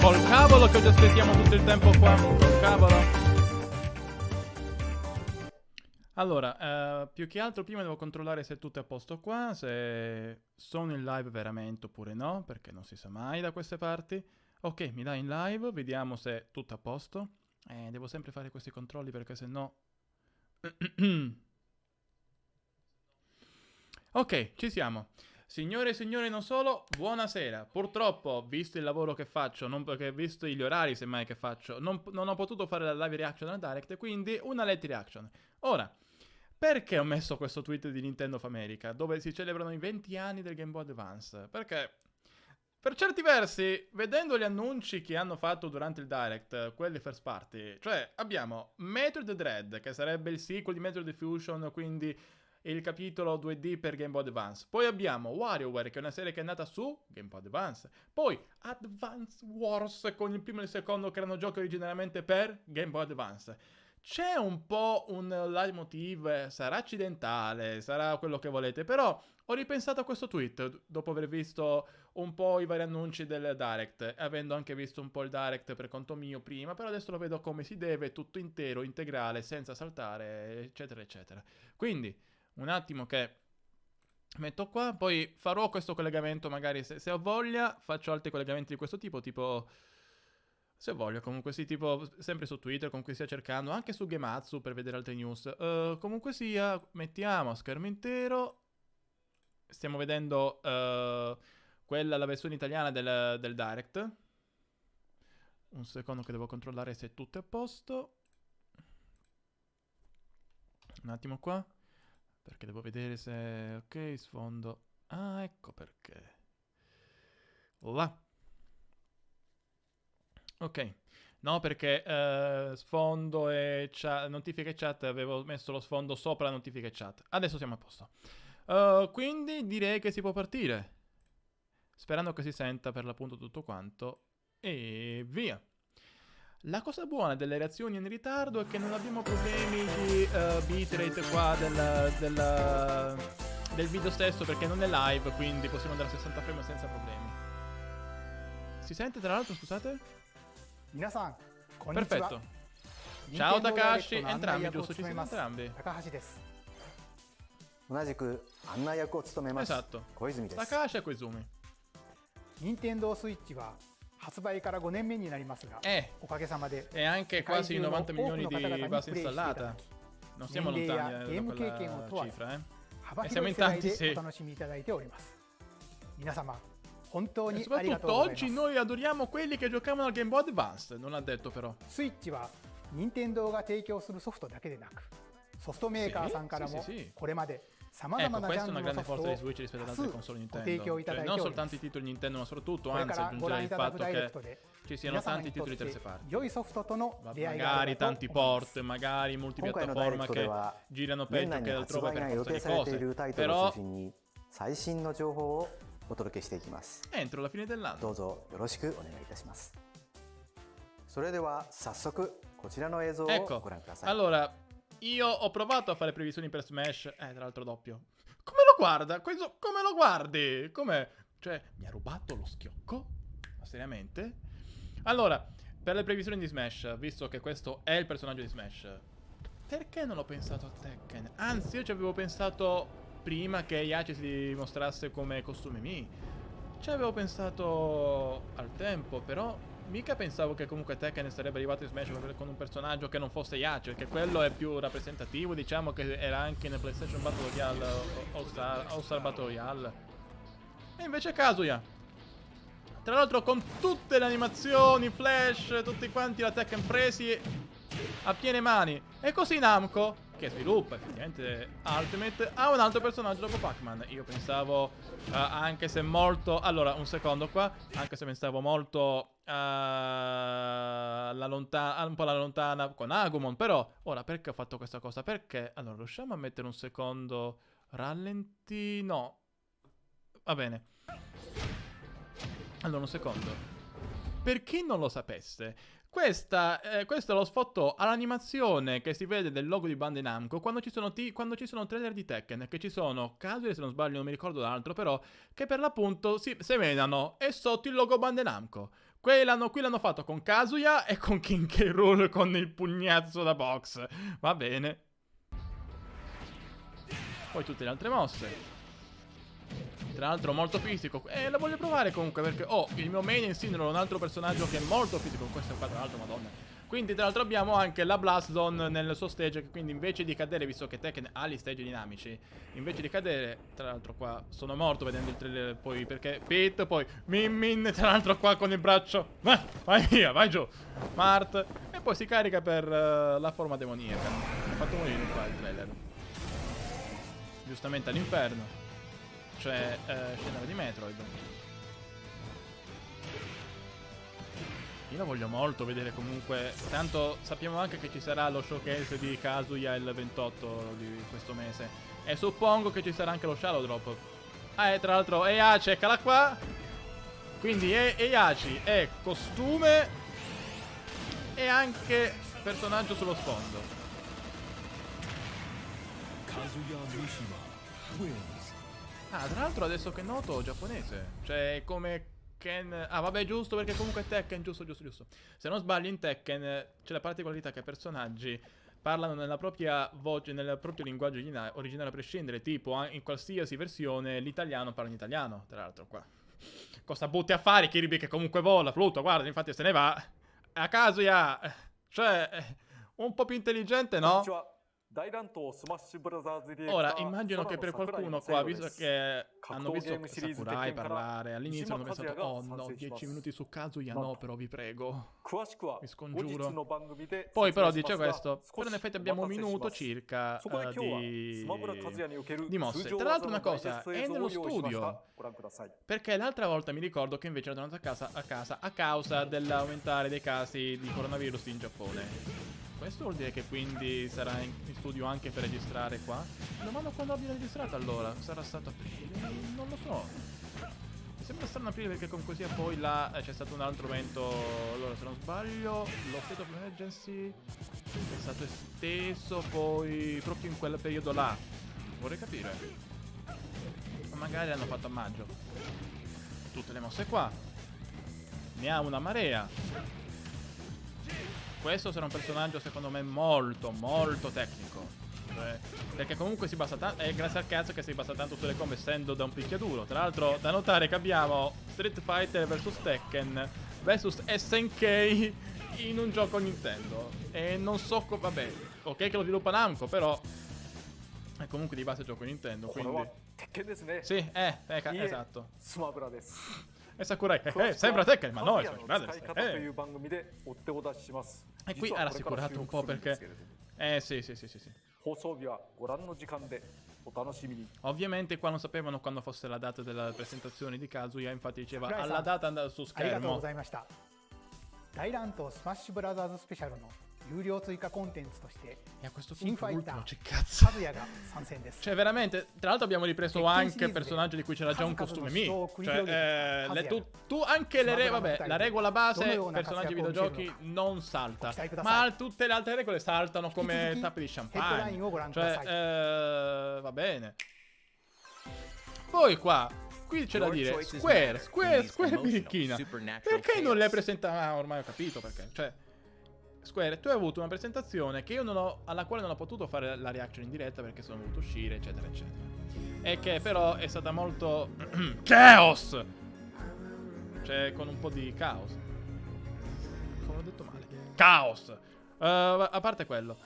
Col cavolo che ci aspettiamo tutto il tempo qua. Col cavolo. Allora, più che altro prima devo controllare se tutto è a posto qua, se sono in live veramente oppure no, perché non si sa mai da queste parti. Ok, mi dai in live, vediamo se è tutto a posto. Devo sempre fare questi controlli perché se no... Ok, ci siamo. Signore e signori, non solo, buonasera. Purtroppo, visto il lavoro che faccio, non perché visto gli orari semmai che faccio, non ho potuto fare la live reaction al direct, quindi una late reaction. Ora, perché ho messo questo tweet di Nintendo of America, dove si celebrano i 20 anni del Game Boy Advance? Perché, per certi versi, vedendo gli annunci che hanno fatto durante il direct, quelli first party, cioè abbiamo Metroid Dread, che sarebbe il sequel di Metroid Fusion, quindi il capitolo 2D per Game Boy Advance. Poi abbiamo WarioWare, che è una serie che è nata su Game Boy Advance. Poi Advance Wars con il primo e il secondo, che erano giochi originariamente per Game Boy Advance. C'è un po' un leitmotiv, sarà accidentale, sarà quello che volete, però ho ripensato a questo tweet dopo aver visto un po' i vari annunci del Direct, avendo anche visto un po' il Direct per conto mio prima, però adesso lo vedo come si deve, tutto intero, integrale, senza saltare, eccetera, eccetera. Quindi, un attimo che metto qua, poi farò questo collegamento magari se ho voglia, faccio altri collegamenti di questo tipo se voglio, comunque sì, tipo sempre su Twitter, comunque stia cercando, anche su Gematsu per vedere altre news. Comunque sia, mettiamo a schermo intero, stiamo vedendo quella, la versione italiana del Direct. Un secondo che devo controllare se tutto è a posto. Un attimo qua. Perché devo vedere se... Ok, sfondo. Ah, ecco perché. Là. Ok. No, perché sfondo e notifiche chat, avevo messo lo sfondo sopra notifiche chat. Adesso siamo a posto. Quindi direi che si può partire. Sperando che si senta per l'appunto tutto quanto. E via. La cosa buona delle reazioni in ritardo è che non abbiamo problemi di bitrate qua del video stesso, perché non è live, quindi possiamo andare a 60 frame senza problemi. Si sente tra l'altro, scusate? 皆さん、こんにちは。 Perfetto. Ciao 任天堂ダイレク Takashi, トの案内 entrambi 役を giusto, ci 務め siamo ます entrambi. 高橋です。同じく案内役を務めます Esatto. 小泉です Takashi e Koizumi. 任天堂スイッチは発売から5年目になりますが、おかげさまで E anche quasi 90 milioni di base installata. Non siamo 年齢や lontani ゲ da ーム経験を quella 問わず cifra, eh. 幅 siamo 広い in 世代 tanti, sì. でお楽しみいただいております。皆様、本当 E にありがと soprattutto うござい oggi ます noi adoriamo quelli che giocavano al Game Boy Advance. Non ha detto però. スイッチは任天堂が提供するソフトだけでなく、ソフトメーカーさんからも sì. これまでさまざま Ecco, なジャ questa è ン una ルの grande ソフ forza ト di を Switch rispetto ad 多 altre 数 console ご Nintendo. 提供いた Cioè, だいて non おりま soltanto す。 i titoli Nintendo, ma soprattutto, これか anzi, らご覧 aggiungerei い il ただく fatto ダイレク che トで ci siano 皆様 tanti にとっ titoli て terze parti. 良いソフトとの出会いがあ Magari ると思い tanti ます。 port, magari 今回のダイレ multipiattaforma クトで che は girano 年 peggio 内に che 発 altrove 売が per 予 forza 定 di されている cose. タイトルを Però 中心に最新の情報をお届けしていきます entro la fine dell'anno. どうぞよろしくお願いいたしますそれでは早速こちらの映像を Ecco, ご覧ください allora, io ho provato a fare previsioni per Smash. Tra l'altro doppio. Come lo guarda? Come lo guardi? Come? Cioè, mi ha rubato lo schiocco? Ma seriamente? Allora, per le previsioni di Smash, visto che questo è il personaggio di Smash, perché non ho pensato a Tekken? Anzi, io ci avevo pensato prima che Yachi si mostrasse come costume Mi. Ci avevo pensato al tempo, però mica pensavo che comunque Tekken sarebbe arrivato in Smash con un personaggio che non fosse Yachi, perché quello è più rappresentativo, diciamo che era anche nel PlayStation Battle Royale All Star Battle Royale. E invece Kazuya. Tra l'altro con tutte le animazioni, flash, tutti quanti la Tekken presi a piene mani. E così Namco, che sviluppa effettivamente Ultimate, ha un altro personaggio dopo Pac-Man. Io pensavo, anche se molto... Allora, un secondo qua. Anche se pensavo molto un po' alla lontana con Agumon. Però, ora, perché ho fatto questa cosa? Perché, allora, riusciamo a mettere un secondo rallenti? No. Va bene. Allora, un secondo. Per chi non lo sapesse, questo è lo sfottò all'animazione che si vede del logo di Bandai Namco quando ci sono trailer di Tekken, che ci sono Kazuya, se non sbaglio, non mi ricordo l'altro, però che per l'appunto si semenano e sotto il logo Bandai Namco. Qui l'hanno fatto con Kazuya e con King K. Rool con il pugnazzo da box. Va bene. Poi tutte le altre mosse. Tra l'altro molto fisico. La voglio provare comunque perché il mio main Incineroar è un altro personaggio che è molto fisico. Questo qua tra l'altro, madonna. Quindi tra l'altro abbiamo anche la Blast Zone nel suo stage. Quindi invece di cadere, visto che Tekken ha gli stage dinamici, invece di cadere, tra l'altro qua sono morto vedendo il trailer. Poi perché Pete, poi Min, tra l'altro qua con il braccio. Vai via, vai giù. Mart. E poi si carica per la forma demoniaca. Ha fatto morire qua il trailer. Giustamente all'inferno. Cioè, scenare di Metroid. Io lo voglio molto vedere comunque. Tanto sappiamo anche che ci sarà lo showcase di Kazuya il 28 di questo mese. E suppongo che ci sarà anche lo Shadow Drop. Tra l'altro Heihachi, eccola qua. Quindi Heihachi è costume e anche personaggio sullo sfondo. Kazuya Mishima wins. Tra l'altro adesso che noto giapponese. Cioè come Ken. Vabbè, giusto, perché comunque Tekken, giusto. Se non sbaglio in Tekken c'è la particolarità che i personaggi parlano nella propria voce, nel proprio linguaggio originale a prescindere. Tipo in qualsiasi versione l'italiano parla in italiano. Tra l'altro qua cosa butti a fare Kirby che comunque vola, fluttua, guarda, infatti se ne va. A Kazuya, cioè un po' più intelligente, no? Ora, immagino che per qualcuno qua, visto che hanno visto Sakurai parlare, all'inizio hanno pensato, oh no, 10 minuti su Kazuya, no, però vi prego, vi scongiuro. Poi però dice questo, però in effetti abbiamo un minuto circa di mosse. Tra l'altro una cosa, è nello studio, perché l'altra volta mi ricordo che invece era tornato a casa a causa dell'aumentare dei casi di coronavirus in Giappone. Questo vuol dire che quindi sarà in studio anche per registrare qua? Mi domando quando abbia registrato allora. Sarà stato aprile? Non lo so. Mi sembra strano aprile perché comunque sia poi là c'è stato un altro evento. Allora se non sbaglio lo State of Emergency è stato esteso poi proprio in quel periodo là. Vorrei capire. Ma magari l'hanno fatto a maggio. Tutte le mosse qua. Ne ha una marea. Questo sarà un personaggio secondo me molto tecnico, cioè, perché comunque si basa tanto, è grazie al cazzo che si basa tanto sulle combo essendo da un picchiaduro. Tra l'altro da notare che abbiamo Street Fighter vs Tekken vs SNK in un gioco Nintendo. E non so vabbè, ok che lo sviluppa Namco, però è comunque di base gioco Nintendo, quindi sì, esatto. E Sakurai, sembra Tekken, ma no, è Smash Brothers. E qui ha rassicurato un po' perché sì. Ovviamente qua non sapevano quando fosse la data della presentazione di Kazuya, infatti diceva alla data andava su schermo. 大乱闘スマッシュブラザーズスペシャルの有料追加コンテンツとして新ファイターカズヤが参戦です。 Cioè veramente, tra l'altro abbiamo ripreso anche il personaggio di cui c'era già un costume mio. Cioè tu anche la regola base personaggi videogiochi non salta, ma tutte le altre regole saltano come tappe di champagne. Cioè va bene. Poi qui c'è da dire Square birichina. Perché non le presenta? Ormai ho capito perché. Cioè Square, tu hai avuto una presentazione che alla quale non ho potuto fare la reaction in diretta perché sono dovuto uscire, eccetera. E che però è stata molto chaos. Cioè con un po' di caos. Come ho detto male. Caos. A parte quello,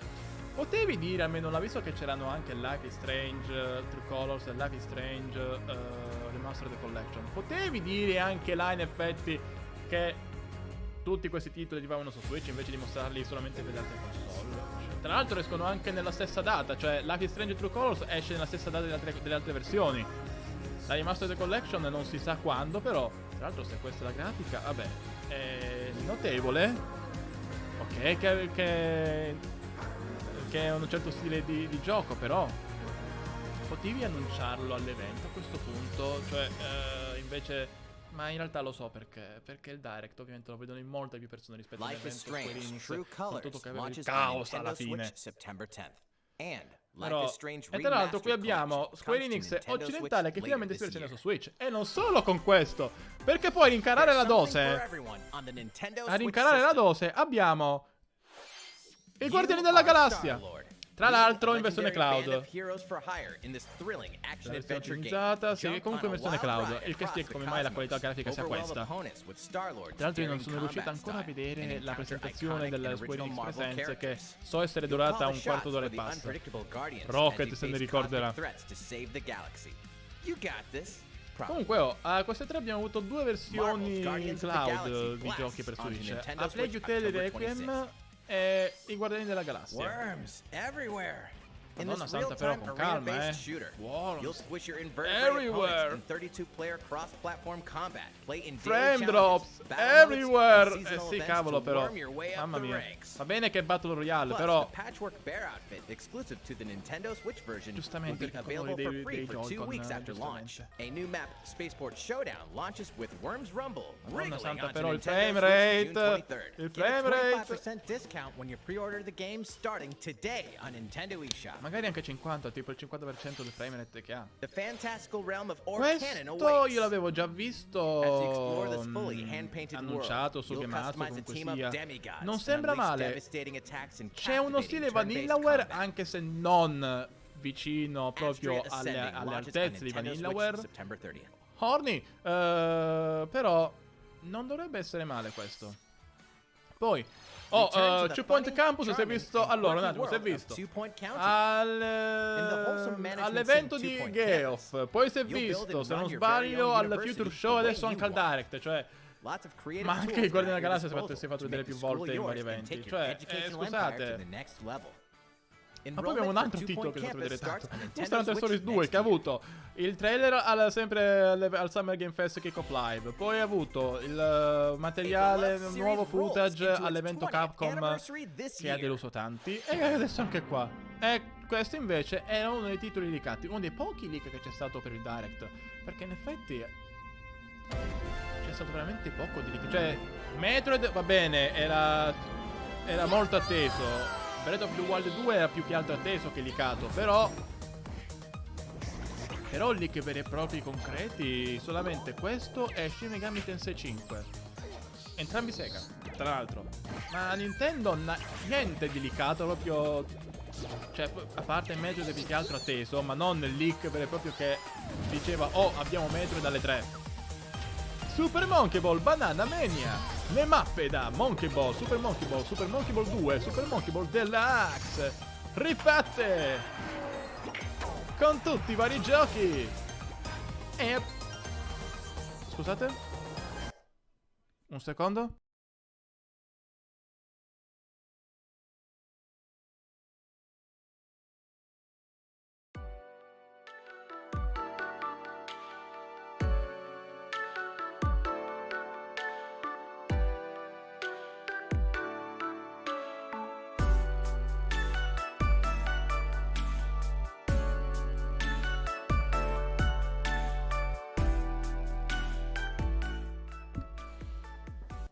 potevi dire almeno, visto che c'erano anche Life is Strange, True Colors e Life is Strange Remastered Collection, potevi dire anche là in effetti che tutti questi titoli arrivavano su Switch invece di mostrarli solamente per le altre console. Tra l'altro escono anche nella stessa data, cioè Life is Strange True Colors esce nella stessa data delle altre versioni. La Remastered Collection non si sa quando, però tra l'altro se questa è la grafica, vabbè, è notevole. Ok, che è un certo stile di gioco, però potevi annunciarlo all'evento a questo punto, cioè invece. Ma in realtà lo so perché il Direct ovviamente lo vedono in molte più persone rispetto all'evento Square Enix, soprattutto che aveva il caos alla fine. Però, e tra l'altro qui abbiamo Square Enix occidentale che finalmente si versiona su Switch. E non solo con questo, perché poi a rincarare la dose abbiamo i Guardiani della Galassia. Tra l'altro in versione cloud. La versione ottimizzata, sì, comunque in versione cloud. Il che spiega come mai la qualità grafica sia questa. Tra l'altro io non sono riuscito ancora a vedere la presentazione della Square Enix Presents, che so essere durata un quarto d'ora e passa. Rocket se ne ricorderà. Comunque a queste tre abbiamo avuto due versioni cloud di giochi per Switch. A Plague Tale Requiem e i Guardiani della Galassia. Madonna santa, però con calma, Worms everywhere. Frame drops everywhere. Sì, cavolo, però. Mamma mia. Va bene che è Battle Royale, però. Giustamente, perché con dei Joy-Con, giustamente. Madonna santa, però il frame rate. Il frame rate. Magari anche 50, tipo il 50% del frame rate che ha. Questo io l'avevo già visto annunciato su Gematsu, comunque sia. Non sembra male. C'è uno stile Vanillaware, anche se non vicino proprio alle altezze di Vanillaware. Horny, però non dovrebbe essere male questo. Poi Two Point Campus si è visto. Allora, un attimo, si è visto all'evento di Geoff. Poi si è visto, se non sbaglio, al Future Show. Adesso anche al Direct. Cioè, ma anche il Guardiano della Galassia si è fatto vedere più volte in vari eventi. Cioè, scusate. Ma poi abbiamo un altro titolo che potete vedere tanto. Monster Hunter Stories 2, che ha avuto il trailer sempre al Summer Game Fest Kick-Off Live. Poi ha avuto il materiale, nuovo footage all'evento Capcom, che ha deluso tanti. E adesso anche qua. E questo invece era uno dei titoli leakati, uno dei pochi leak che c'è stato per il Direct. Perché in effetti c'è stato veramente poco di leak. Cioè, Metroid, va bene, era molto atteso. Breath of the Wild 2 era più che altro atteso che leakato, però leak veri e propri concreti solamente questo e Shin Megami Tensei 5. Entrambi Sega, tra l'altro. Ma Nintendo niente di leakato, proprio. Cioè, a parte Metroid più che altro atteso, ma non il leak vero e proprio che diceva abbiamo Metroid alle 3. Super Monkey Ball Banana Mania. Le mappe da Monkey Ball, Super Monkey Ball 2, Super Monkey Ball Deluxe, rifatte con tutti i vari giochi. E scusate un secondo.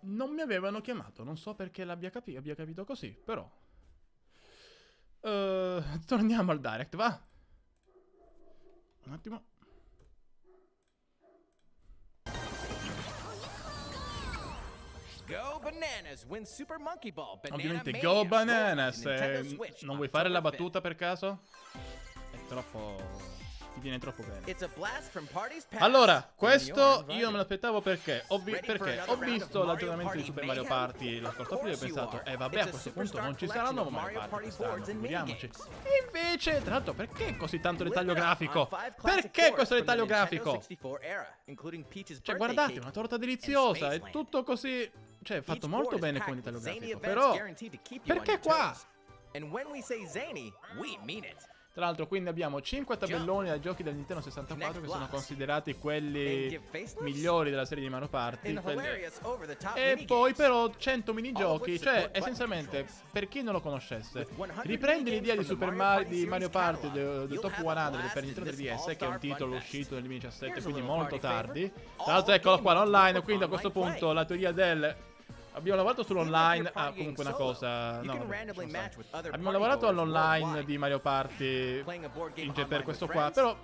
Non mi avevano chiamato, non so perché abbia capito così, però. Torniamo al Direct, va? Un attimo. Go Bananas win Super Monkey Ball. Ovviamente Go Bananas. Non vuoi fare la battuta per caso? È troppo. Ti viene troppo bene. Allora, questo io non me l'aspettavo perché ho visto l'aggiornamento di Super Mario Party lo scorso aprile e ho pensato, vabbè, a questo punto non ci sarà un nuovo Mario Party quest'anno, figuriamoci. E invece, tra l'altro, perché così tanto dettaglio grafico? Perché questo dettaglio grafico? Cioè, guardate, una torta deliziosa, è tutto così. Cioè, è fatto molto bene come dettaglio grafico, però perché qua? Tra l'altro, quindi abbiamo 5 tabelloni da giochi del Nintendo 64 che sono considerati quelli migliori della serie di Mario Party. E poi però 100 minigiochi. Cioè, essenzialmente, per chi non lo conoscesse, riprende l'idea di di Mario Party del Top 100 per Nintendo 3DS, che è un titolo uscito nel 2017, quindi molto tardi. Tra l'altro, eccolo qua, online. Quindi a questo punto la teoria del Abbiamo lavorato sull'online. Ah, comunque una cosa. No, vabbè, abbiamo lavorato all'online di Mario Party per questo qua. Però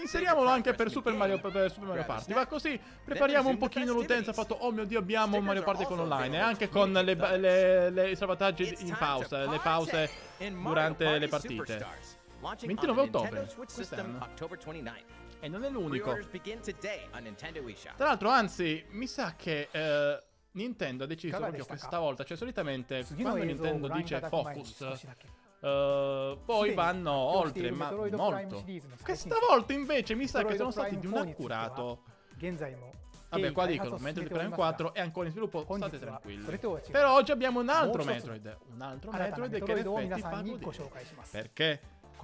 inseriamolo anche per Super Mario Party. Va così, prepariamo un pochino l'utenza. Fatto, oh mio Dio, abbiamo un Mario Party con online. E anche con i salvataggi in pausa. Le pause durante le partite. 29 ottobre quest'anno. E non è l'unico. Tra l'altro, anzi, mi sa che Nintendo ha deciso proprio questa volta. Cioè, solitamente quando Nintendo dice focus, poi vanno oltre, ma molto. Questa volta invece mi sa che sono stati di un accurato. Vabbè, qua dicono Metroid Prime 4 è ancora in sviluppo, state tranquilli. Però oggi abbiamo un altro Metroid. Un altro Metroid che in effetti fa godere. Perché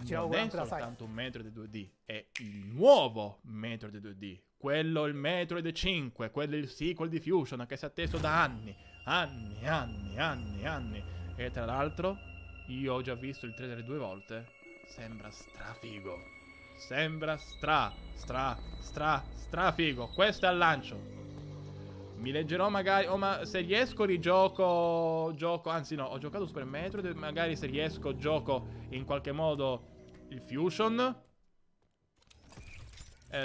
non è soltanto un Metroid 2D, è il nuovo Metroid 2D. Quello, il Metroid 5, quello il sequel di Fusion che si è atteso da anni. E tra l'altro, io ho già visto il trailer 2 volte. Sembra strafigo. Sembra strafigo. Questo è al lancio. Mi leggerò magari, ma se riesco rigioco, anzi no, ho giocato Super Metroid, magari se riesco gioco in qualche modo il Fusion.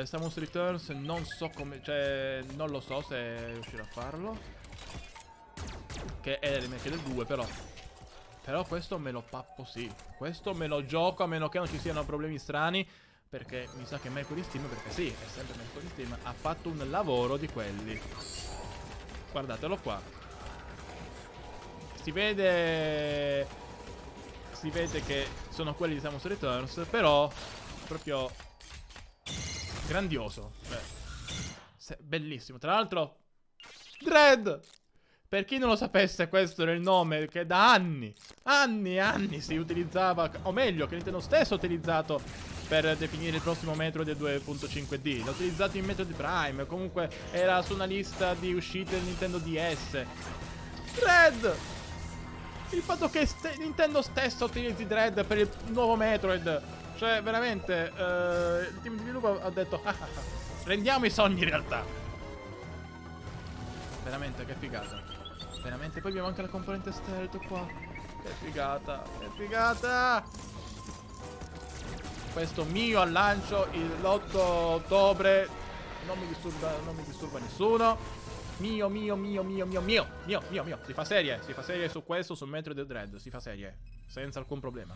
Samus Returns non so come, cioè non lo so se riuscirò a farlo. Che è il remake del 2 però questo me lo pappo sì. Questo me lo gioco a meno che non ci siano problemi strani. Perché mi sa che Mercury Steam, perché sì, è sempre Mercury Steam, ha fatto un lavoro di quelli. Guardatelo qua. Si vede che sono quelli di Samus Returns, però proprio grandioso. Bellissimo. Tra l'altro Dread, per chi non lo sapesse, questo era il nome che da anni si utilizzava, o meglio che Nintendo stesso ha utilizzato per definire il prossimo Metroid 2.5D. L'ha utilizzato in Metroid Prime, comunque era su una lista di uscite del Nintendo DS. Dread! Il fatto che Nintendo stesso utilizzi Dread per il nuovo Metroid, cioè veramente il team di sviluppo ha detto rendiamo i sogni realtà. Veramente, che figata. Veramente, poi abbiamo anche la componente stealth qua. Che figata. Questo mio al lancio l'8 ottobre. Non mi disturba nessuno. Mio. Si fa serie su questo, sul Metroid Dread. Si fa serie, senza alcun problema.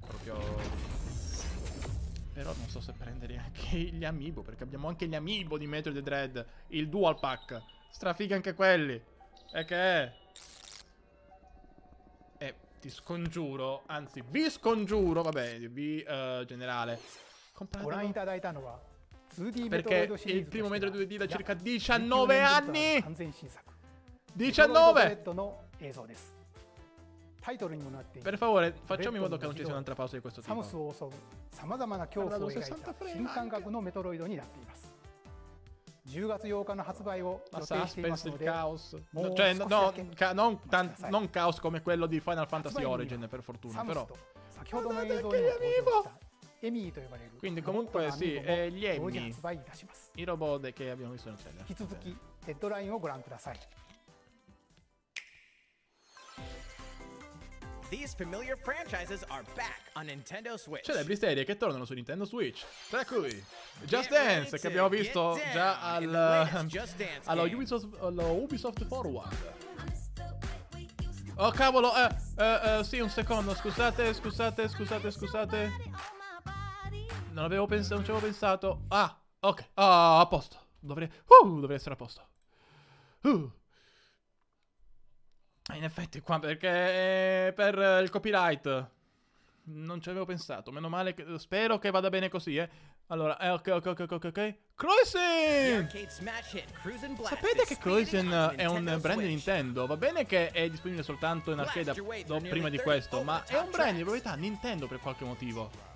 Proprio. Però non so se prendere anche gli amiibo, perché abbiamo anche gli amiibo di Metroid Dread. Il Dual Pack. Strafiga anche quelli. E che è? Ti scongiuro, anzi vi scongiuro, vabbè, generale, compratelo. Perché il primo Metroid 2D da circa 19 anni. 19! Per favore, facciamo in modo che non ci sia un'altra pausa di questo tipo. Guarda, 60 frame. 10月8日の発売を予La定しています suspense, の il で、 caos. もう Cioè, 少し no, だけ non caos come quello di Final Fantasy 発売日には Origin, per fortuna, サム però. スと先ほどの映像にも登場したエミーと呼ばれる Quindi ロボット comunque のアミ sì, ーボ gli も同時 Emmy, 発売いたします。 i robot che abbiamo visto nel trailer. 引き続きヘッドラインをご覧ください。 These familiar franchises are back on Nintendo Switch. Celebri serie che tornano su Nintendo Switch. Tra cui Just Dance, che abbiamo visto già allo Ubisoft Forward. Oh cavolo, sì, un secondo, scusate. Non ci avevo pensato. Ah, ok, a posto. Dovrei essere a posto. In effetti qua, perché per il copyright non ci avevo pensato. Meno male che spero che vada bene così, Allora, ok. Cruising! Sapete che Cruising è un brand di Nintendo? Va bene che è disponibile soltanto in arcade prima di questo, ma è un brand di proprietà Nintendo per qualche motivo.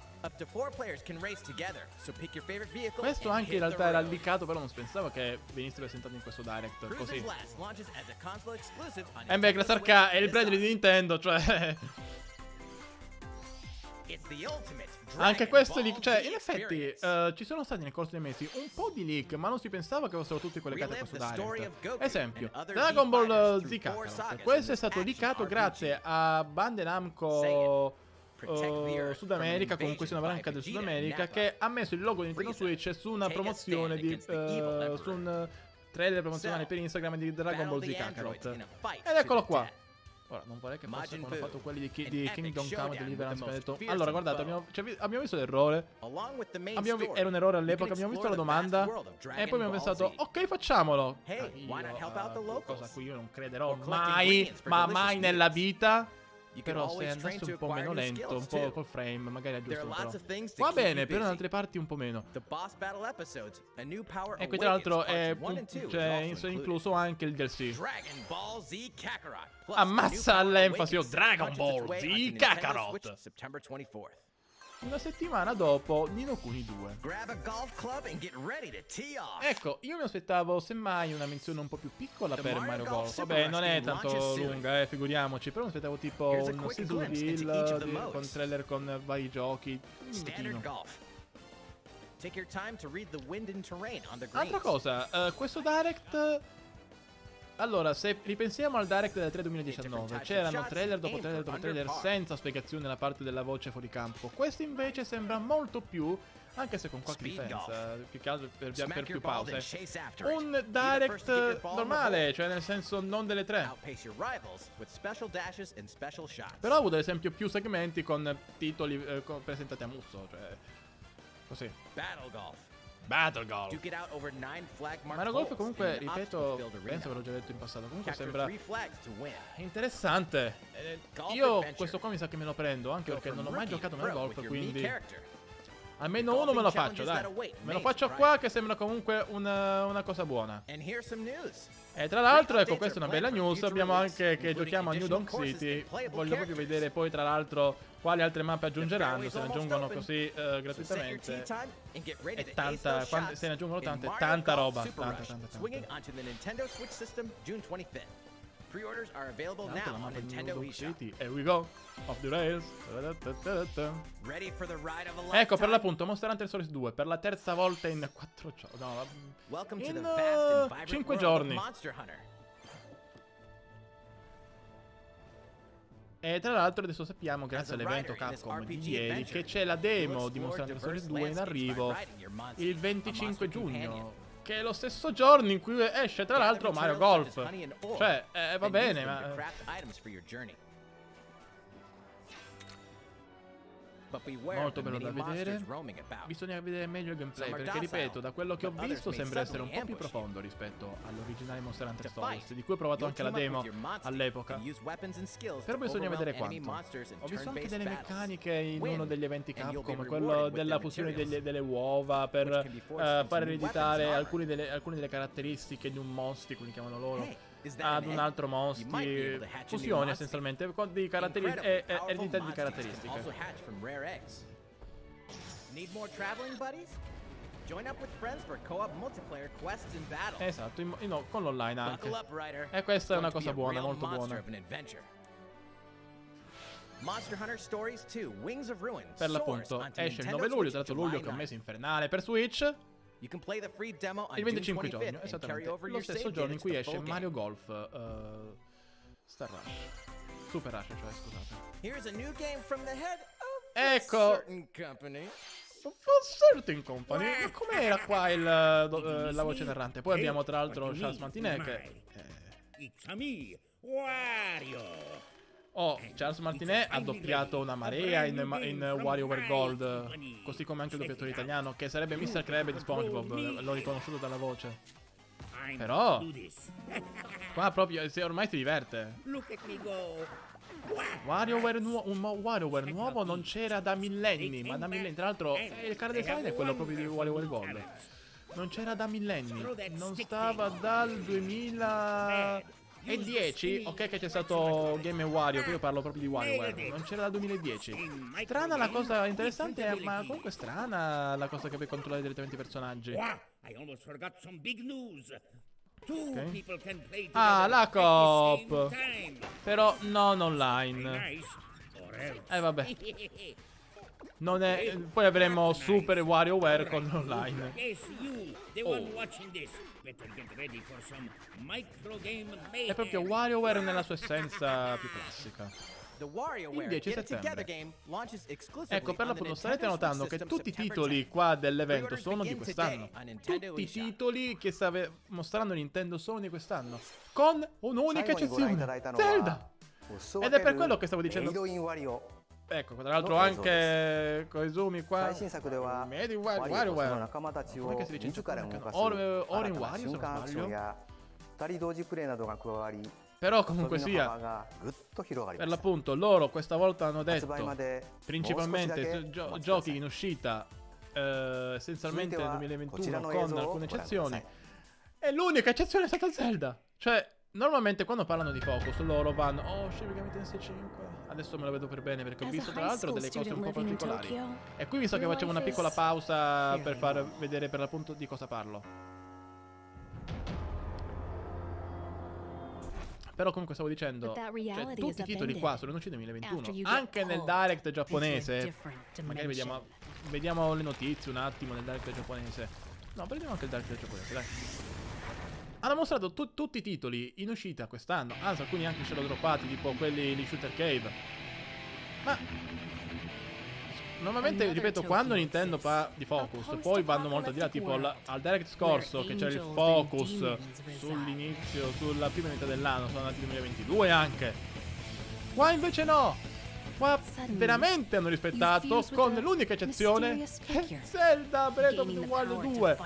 Questo anche in realtà era leakato, però non pensavo che venisse presentato in questo direct così. Beh, grazie Arca è il brand di Nintendo, cioè. It's the ultimate Anche Dragon questo Ball leak, cioè Z in effetti experience. ci sono stati nel corso dei mesi un po' di leak, ma non si pensava che fossero tutti collegati a questo Relive the story direct. of Goku Esempio, and other Dragon Z Ball fighters Z through 4 Kakarot. sagas Questo in è this stato action leakato RPG. grazie a Bandai Namco Protect the Earth Sud from an America, comunque sia una branca del invasion Sud by America, Vegeta, che ha messo il logo di Nintendo Frieza, Switch su una take a promozione stand di against the evil emperor. su un trailer promozionale Cell, per Instagram di Dragon Ball Z battle the androids Kakarot. in a fight Ed eccolo to the qua. death. Ora, non vorrei che fosse Majin come hanno Buu, fatto quelli di, an di epic Kingdom Come showdown with Deliverance. the Che ho most detto, fearsome allora, guardate, foe. abbiamo visto l'errore. Along with the main story, Era un errore you all'epoca, can abbiamo visto la explore the vast domanda world of e Dragon poi abbiamo Ball pensato, Z. ok, facciamolo. Hey, why not help out the locals? Cosa a cui io non crederò Or collect mai, ingredients for ma delicious mai nella meals. vita. You can Però se always train andasse to un po' acquire meno new lento, un skills, po' too. col frame, magari There are aggiustalo lots però. of things to Va keep you bene, però in busy. altre parti un po' meno. The boss battle episodes, a new power E qui tra l'altro awakens, è parts 1 and 2 is c'è also incluso included. anche il DLC. Dragon Ball Z Kakarot. Plus, Ammazza a new power l'enfasi, awakens Dragon punches Ball its way Z onto Nintendo Kakarot. Switch September 24th. Una settimana dopo Nino Kuni 2. Grab a golf club and get ready to tee off. Ecco, io mi aspettavo semmai una menzione un po' più piccola The per Mario Mario Golf Golf. Super Vabbè, Rush non è game tanto launches soon. lunga, figuriamoci. Però mi aspettavo tipo Here's a un quick season glimpse into reveal each of the con modes. trailer con vari giochi. Un Standard minutino. golf. Take your time to read the wind and terrain on the greens. Altra cosa, questo Direct... Allora, se ripensiamo al Direct del 3 2019, c'erano trailer dopo trailer dopo trailer senza spiegazioni nella parte della voce fuori campo. Questo invece sembra molto più, anche se con qualche Speed differenza, più che altro per Smack più your ball, then pause. chase after it. Un Be the first to get your Direct ball in the normale, hole. cioè nel senso non delle tre. Outpace your rivals with special dashes and special shots. Però ho avuto ad esempio più segmenti con titoli presentati a muzzo, cioè così. Battle golf. Battle Golf. Duke it out over 9 flag marked Mario Golf holes comunque, in an ripeto, obstacle-filled arena. penso ve l'ho già detto in passato, comunque Capture sembra 3 flags to win. interessante. Golf Io adventure. questo qua mi sa che me lo prendo, anche Go perché from non ho mai rookie giocato to Mario pro Golf, with your Mii quindi character. almeno uno me lo faccio, dai. Me lo faccio qua che sembra comunque una cosa buona. And here's some news. E tra l'altro, ecco, questa è una bella news. Abbiamo anche che giochiamo a New Donk City. Voglio proprio vedere poi, tra l'altro, quali altre mappe aggiungeranno. Se ne aggiungono così So set your tee gratuitamente. time and get ready E to tanta, ace those quando shots se ne aggiungono in tante, Mario tanta Golf roba. Super Tanta, Rush, tanta, tanta. swinging onto the Nintendo Switch system June 25th. Pre-orders are available Tanto la now on mappa di New Nintendo Donk eShop. City. Here we go. Off the rails. Ta-da-ta-ta-ta. Ready for the ride of a lifetime? Ecco, per l'appunto, Monster Hunter Stories 2 per la terza volta in 4 giorni. No, Welcome to in, the vast and vibrant 5 world giorni. of Monster Hunter. E tra l'altro adesso sappiamo, grazie As a all'evento rider in this Capcom di RPG ieri, adventure, che c'è la you'll demo di explore Monster Hunter Stories diverse 2 in landscapes by arrivo riding your monster, il a 25 monster giugno, companion. che è lo stesso giorno in cui esce tra l'altro Gather Mario materials such Golf. as honey and ore, Cioè, va and bene, use them to ma craft items for your journey. But beware molto of the bello da many vedere. monsters roaming about. Bisogna vedere meglio il gameplay, Some are perché docile, ripeto, da quello che ho but others visto may sembra essere un po' suddenly più ambush you. profondo rispetto all'originale Monster Hunter To Stories, fight, di cui ho provato you'll anche la team up demo with your monster all'epoca. and use weapons and skills Però to bisogna vedere overwhelm enemy quanto. monsters in Ho visto anche turn-based delle battles. meccaniche in Win, uno degli eventi and you'll be Capcom, rewarded quello with della their fusione materials, delle uova per which can be forged into far new ereditare weapons and alcune delle caratteristiche di un mostri, come li chiamano loro, Hey, is that ad an un egg? altro You might be mostri, able to hatch a new fusioni monster. essenzialmente di caratteristiche Incredibly powerful eredità di monsters can caratteristiche. also hatch from rare eggs. Need more traveling buddies? Join up with friends for co-op multiplayer quests and battles. Esatto, con l'online anche. Buckle up, Ryder. E questa è una Going to cosa be a buona, real molto monster buona. of an adventure. Monster Hunter Stories 2: Wings of Ruin Per soars l'appunto onto esce il Nintendo 9 luglio, Switch tra l'altro July luglio che è un 9th. mese infernale per Switch. You can play the free demo on Il June 25 25th giugno, and carry esattamente, over lo your stesso save giorno in data cui to the esce full game. Mario Golf Star Rush. Super Rush, cioè, scusate. Here's a new game from the head of Ecco. a certain company. Certain Company. Ma com'era qua la voce narrante? Poi abbiamo tra l'altro Charles Martinet che... It's a me, Wario. Charles Martinet ha doppiato una marea in WarioWare Gold, così come anche il doppiatore italiano, che sarebbe Mr. Krabs di SpongeBob, l'ho riconosciuto dalla voce. I'm Però- gonna do this. Qua proprio, ormai si diverte. Look at me go. WarioWare nuovo non c'era da millenni, ma da millenni. Tra l'altro il car design è quello proprio di WarioWare Gold. Non c'era da millenni, non stava dal 2010. Ok che c'è stato Game & Wario, qui io parlo proprio di WarioWare. Non c'era dal 2010. Strana la cosa interessante, ma comunque strana la cosa che puoi controllare direttamente i personaggi. Wow, I almost forgot some big news. Two Ok. people can play Ah, together la at the coop. same time. Però non online. Nice or else. Vabbè. non è... Poi avremo Super WarioWare con l'online. Yes, you, the one watching this. Better get ready for some microgame mayhem. È proprio WarioWare nella sua essenza più classica. The WarioWare Il 10 Get It Together settembre. game launches exclusively Ecco, per on the l'appunto starete Nintendo notando Switch che system tutti i September titoli 10th. qua dell'evento Pre-orders sono di begin quest'anno. today on Nintendo Tutti i eShop. titoli che sta mostrando Nintendo sono di quest'anno. Con un'unica 最後にご覧いただいたのは eccezione. Zelda! Ed è per quello che stavo メイ dicendo. ドインワリオ Ecco, tra l'altro No, anche Koizumi qua. 最新作では Made in ワリオとその WarioWare. 仲間たちを Come che si dice in 自ら動かす Ori 新 in たな Wario, se 瞬 non 間アクション sbaglio. や2人同時プレイなどが加わり Però 遊 comunque びの sia, 幅がぐっと広がり per ました l'appunto, loro questa volta hanno 発売 detto まで principalmente もう少しだけお待ちください giochi in uscita essenzialmente nel 続いてはこちら 2021 の映 con 像を alcune ご覧くださ eccezioni. い E l'unica eccezione è stata Zelda. Cioè, normalmente quando parlano di Focus loro vanno oh, Shin Megami Tensei 5. Adesso me lo vedo per bene perché ho visto tra l'altro delle cose un po' particolari. E qui visto che facevo una piccola pausa per far vedere per l'appunto di cosa parlo. Però comunque stavo dicendo, cioè, tutti i titoli qua sono usciti nel 2021. Anche nel direct giapponese. Magari vediamo le notizie un attimo nel direct giapponese. No, prendiamo anche il direct giapponese, dai. Hanno mostrato tutti i titoli in uscita quest'anno. Anzi, alcuni anche ce l'ho droppati, tipo quelli di Shooter Cave. Ma normalmente, ripeto, quando Nintendo fa di Focus, poi vanno molto di là, tipo al direct scorso che c'era il Focus sull'inizio, sulla prima metà dell'anno, sono andati 2022 anche. Qua invece no! Qua veramente hanno rispettato, con l'unica eccezione Zelda Breath of the Wild 2.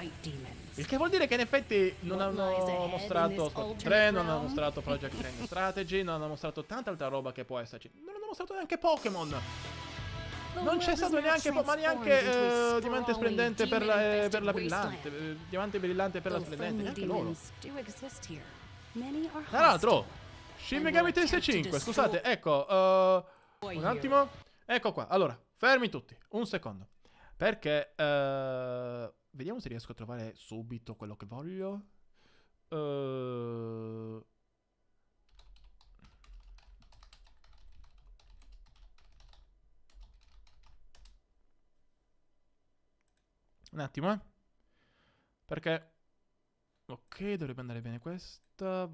Il che vuol dire che in effetti non hanno mostrato Splatoon 3, non hanno mostrato Project Triangle Strategy, non hanno mostrato tanta altra roba che può esserci. Non hanno mostrato neanche Pokémon. Non c'è stato neanche, ma neanche Diamante Splendente per la Brillante. Diamante Brillante per la Splendente, neanche loro. Tra l'altro, Shin Megami Tensei 5, scusate, ecco, un attimo. Ecco qua, allora, fermi tutti, un secondo. Perché, vediamo se riesco a trovare subito quello che voglio. Un attimo, perché ok, dovrebbe andare bene questa.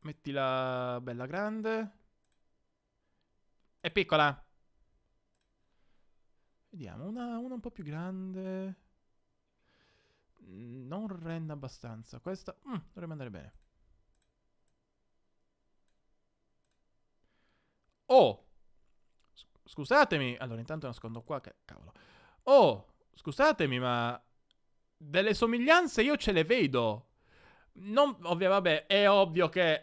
Mettila bella grande. È piccola. Vediamo, una un po' più grande. Non rende abbastanza. Questa dovrebbe andare bene. Oh, scusatemi. Allora, intanto nascondo qua che cavolo. Oh, scusatemi, ma delle somiglianze io ce le vedo. Non, ovvio, vabbè, è ovvio che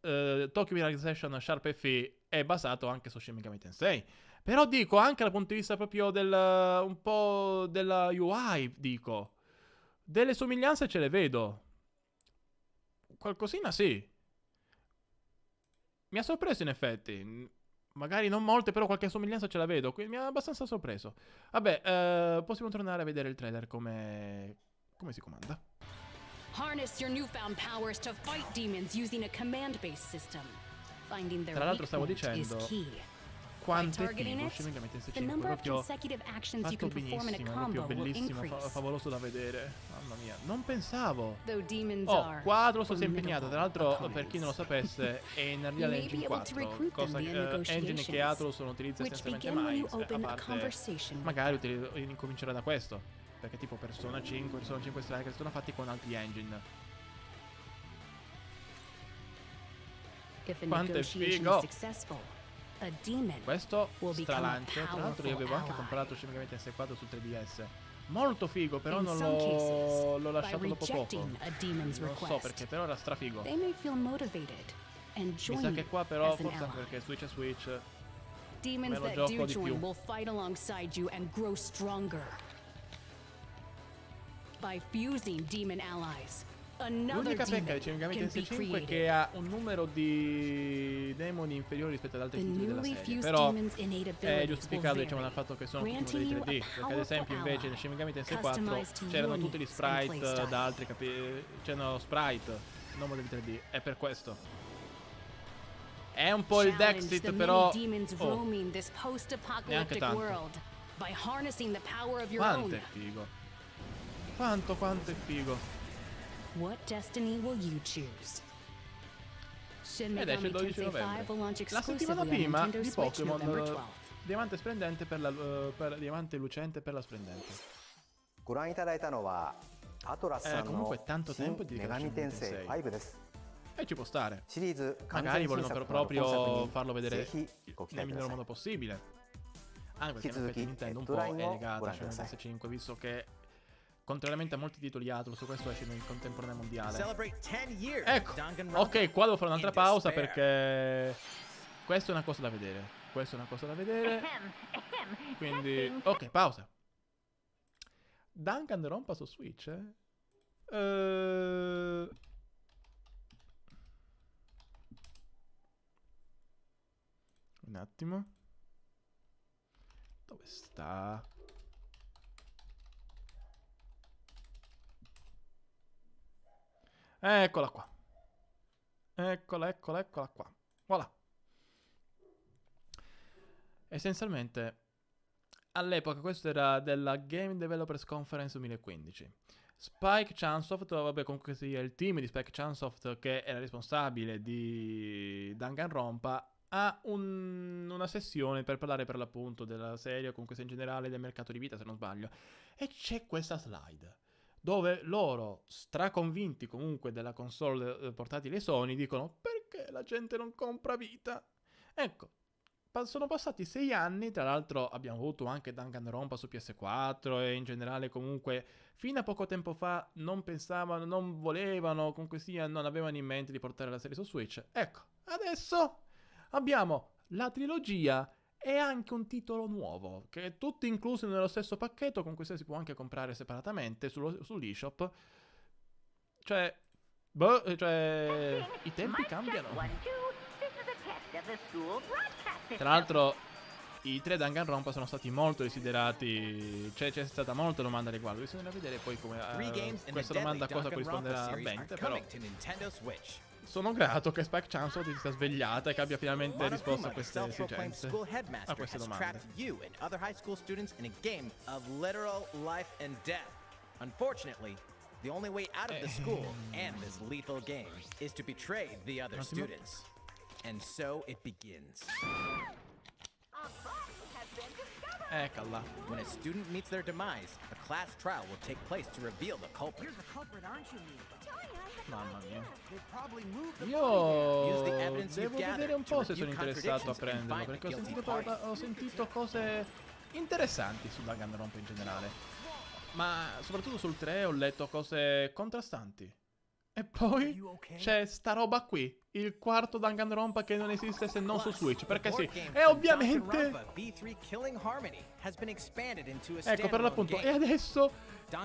Tokyo Mirage Session Sharp FE è basato anche su Shin Megami Tensei. Però dico, anche dal punto di vista proprio un po' della UI, dico. Delle somiglianze ce le vedo. Qualcosina sì. Mi ha sorpreso in effetti. Magari non molte, però qualche somiglianza ce la vedo. Quindi mi ha abbastanza sorpreso. Vabbè, possiamo tornare a vedere il trailer come si comanda. Harness your newfound powers to fight demons using a command-based system. Finding their Tra l'altro stavo weak point is dicendo key. quanto è targeting figo it, Shin Megami Tensei the 5, number of proprio consecutive actions you fatto can perform in a benissimo, combo proprio will bellissimo, increase. favoloso da vedere. Mamma mia, non pensavo. Though demons Oh, are 4 si è impegnato, tra l'altro formidable per chi non lo sapesse è in Unreal You may Engine be able to 4, recruit cosa them via engine che negotiations, Atlus non utilizza which essenzialmente begin when mai, you a open a parte conversation with magari incomincerà da questo, perché tipo Persona 5 Strikers sono fatti con altri engine. If a Quanto è negotiation figo! is successful, a demon Questo will become a stralancio, tra l'altro io avevo powerful anche ally. comprato Shin Megami Tensei 4 sul 3DS. Molto figo, però In non some cases, l'ho lasciato by dopo poco. rejecting a demon's Non so request, perché, però era strafigo. they may feel motivated and Mi join sa che qua però, as an forse anche ally. perché Switch è Switch, Demons me lo that gioco do di join più. will fight alongside you and grow stronger. By fusing demon allies, another l'unica pecca demon di Shin Megami can Tensei be 5 è created. che ha un numero di demoni inferiore rispetto ad altri The titoli della newly serie. fused Però demons' innate è abilities giustificato, will diciamo, dal vary, fatto che sono tutti granting modelli you 3D. a Perché ad esempio powerful invece in Shin Megami Tensei 4 customized to c'erano your tutti gli needs and sprite playstyle. da altri c'erano sprite, non modelli 3D. È per questo. È un po' il Challenge Dexit, the però many demons oh, roaming this neanche post-apocalyptic tanto. world. by harnessing the power of your Quanto own. è figo. Quanto è figo. What destiny will you choose? Shin Ed esce il Megami 12 Tensei 5 novembre. will launch La settimana exclusively on prima Nintendo di Switch November Pokémon 12th. Diamante Splendente Diamante Lucente per la Splendente. ご覧いただいたのはアトラスさんの comunque tanto 新 tempo di 女神 Megami 転生 Tensei 5です。 E ci può stare. シリーズ完 Magari 全新 vogliono 作となる今 proprio 作 farlo に vedere ぜひご期 nel 待くだ miglior さい。 modo possibile. Anche perché in Kizuki effetti Nintendo un e po' è Doraemon, legata a guarda, Final Fantasy 5, visto che contrariamente a molti titoli Atlus, questo esce in contemporanea mondiale. Celebrate 10 years Ecco, of Danganronpa. ok, qua devo fare un'altra in pausa despair. perché questa è una cosa da vedere. Questa è una cosa da vedere. Quindi, ok, pausa. Danganronpa su Switch, Un attimo. Dove sta? Eccola qua. Eccola qua. Voilà. Essenzialmente, all'epoca questo era della Game Developers Conference 2015. Spike Chunsoft, vabbè, comunque sia il team di Spike Chunsoft che era responsabile di Danganronpa, ha una sessione per parlare per l'appunto della serie, o comunque sia in generale del mercato di vita, se non sbaglio. E c'è questa slide dove loro, straconvinti comunque della console portatile Sony, dicono: perché la gente non compra vita? Ecco, sono passati 6 anni, tra l'altro abbiamo avuto anche Danganronpa su PS4 e in generale comunque fino a poco tempo fa non pensavano, non volevano, comunque sia, non avevano in mente di portare la serie su Switch. Ecco, adesso abbiamo la trilogia e anche un titolo nuovo, che è tutto incluso nello stesso pacchetto, comunque sia si può anche comprare separatamente sull'eShop. Cioè, i tempi cambiano. Tra l'altro i 3 Danganronpa sono stati molto desiderati, cioè c'è stata molta domanda al riguardo, bisogna vedere poi come questa domanda a cosa corrisponderà a Bente, però sono grato che Spike Chunsoft si sia svegliata e che abbia finalmente risposto a queste esigenze, a queste domande. Unfortunately, the only way out of the school and this lethal game is to betray the other students. And so it begins. Eccola. When a student meets their demise, a class trial will take place to reveal the culprit. Mamma mia. Use the Io evidence devo you've vedere gathered un to po' se sono refute interessato a contradictions and prenderlo, find perché the guilty party. ho sentito cose interessanti su Danganronpa in generale. Ma soprattutto sul 3 ho letto cose contrastanti. E poi c'è sta roba qui, il quarto Danganronpa che non esiste se non su Switch, perché sì. E ovviamente, ecco, per l'appunto, e adesso,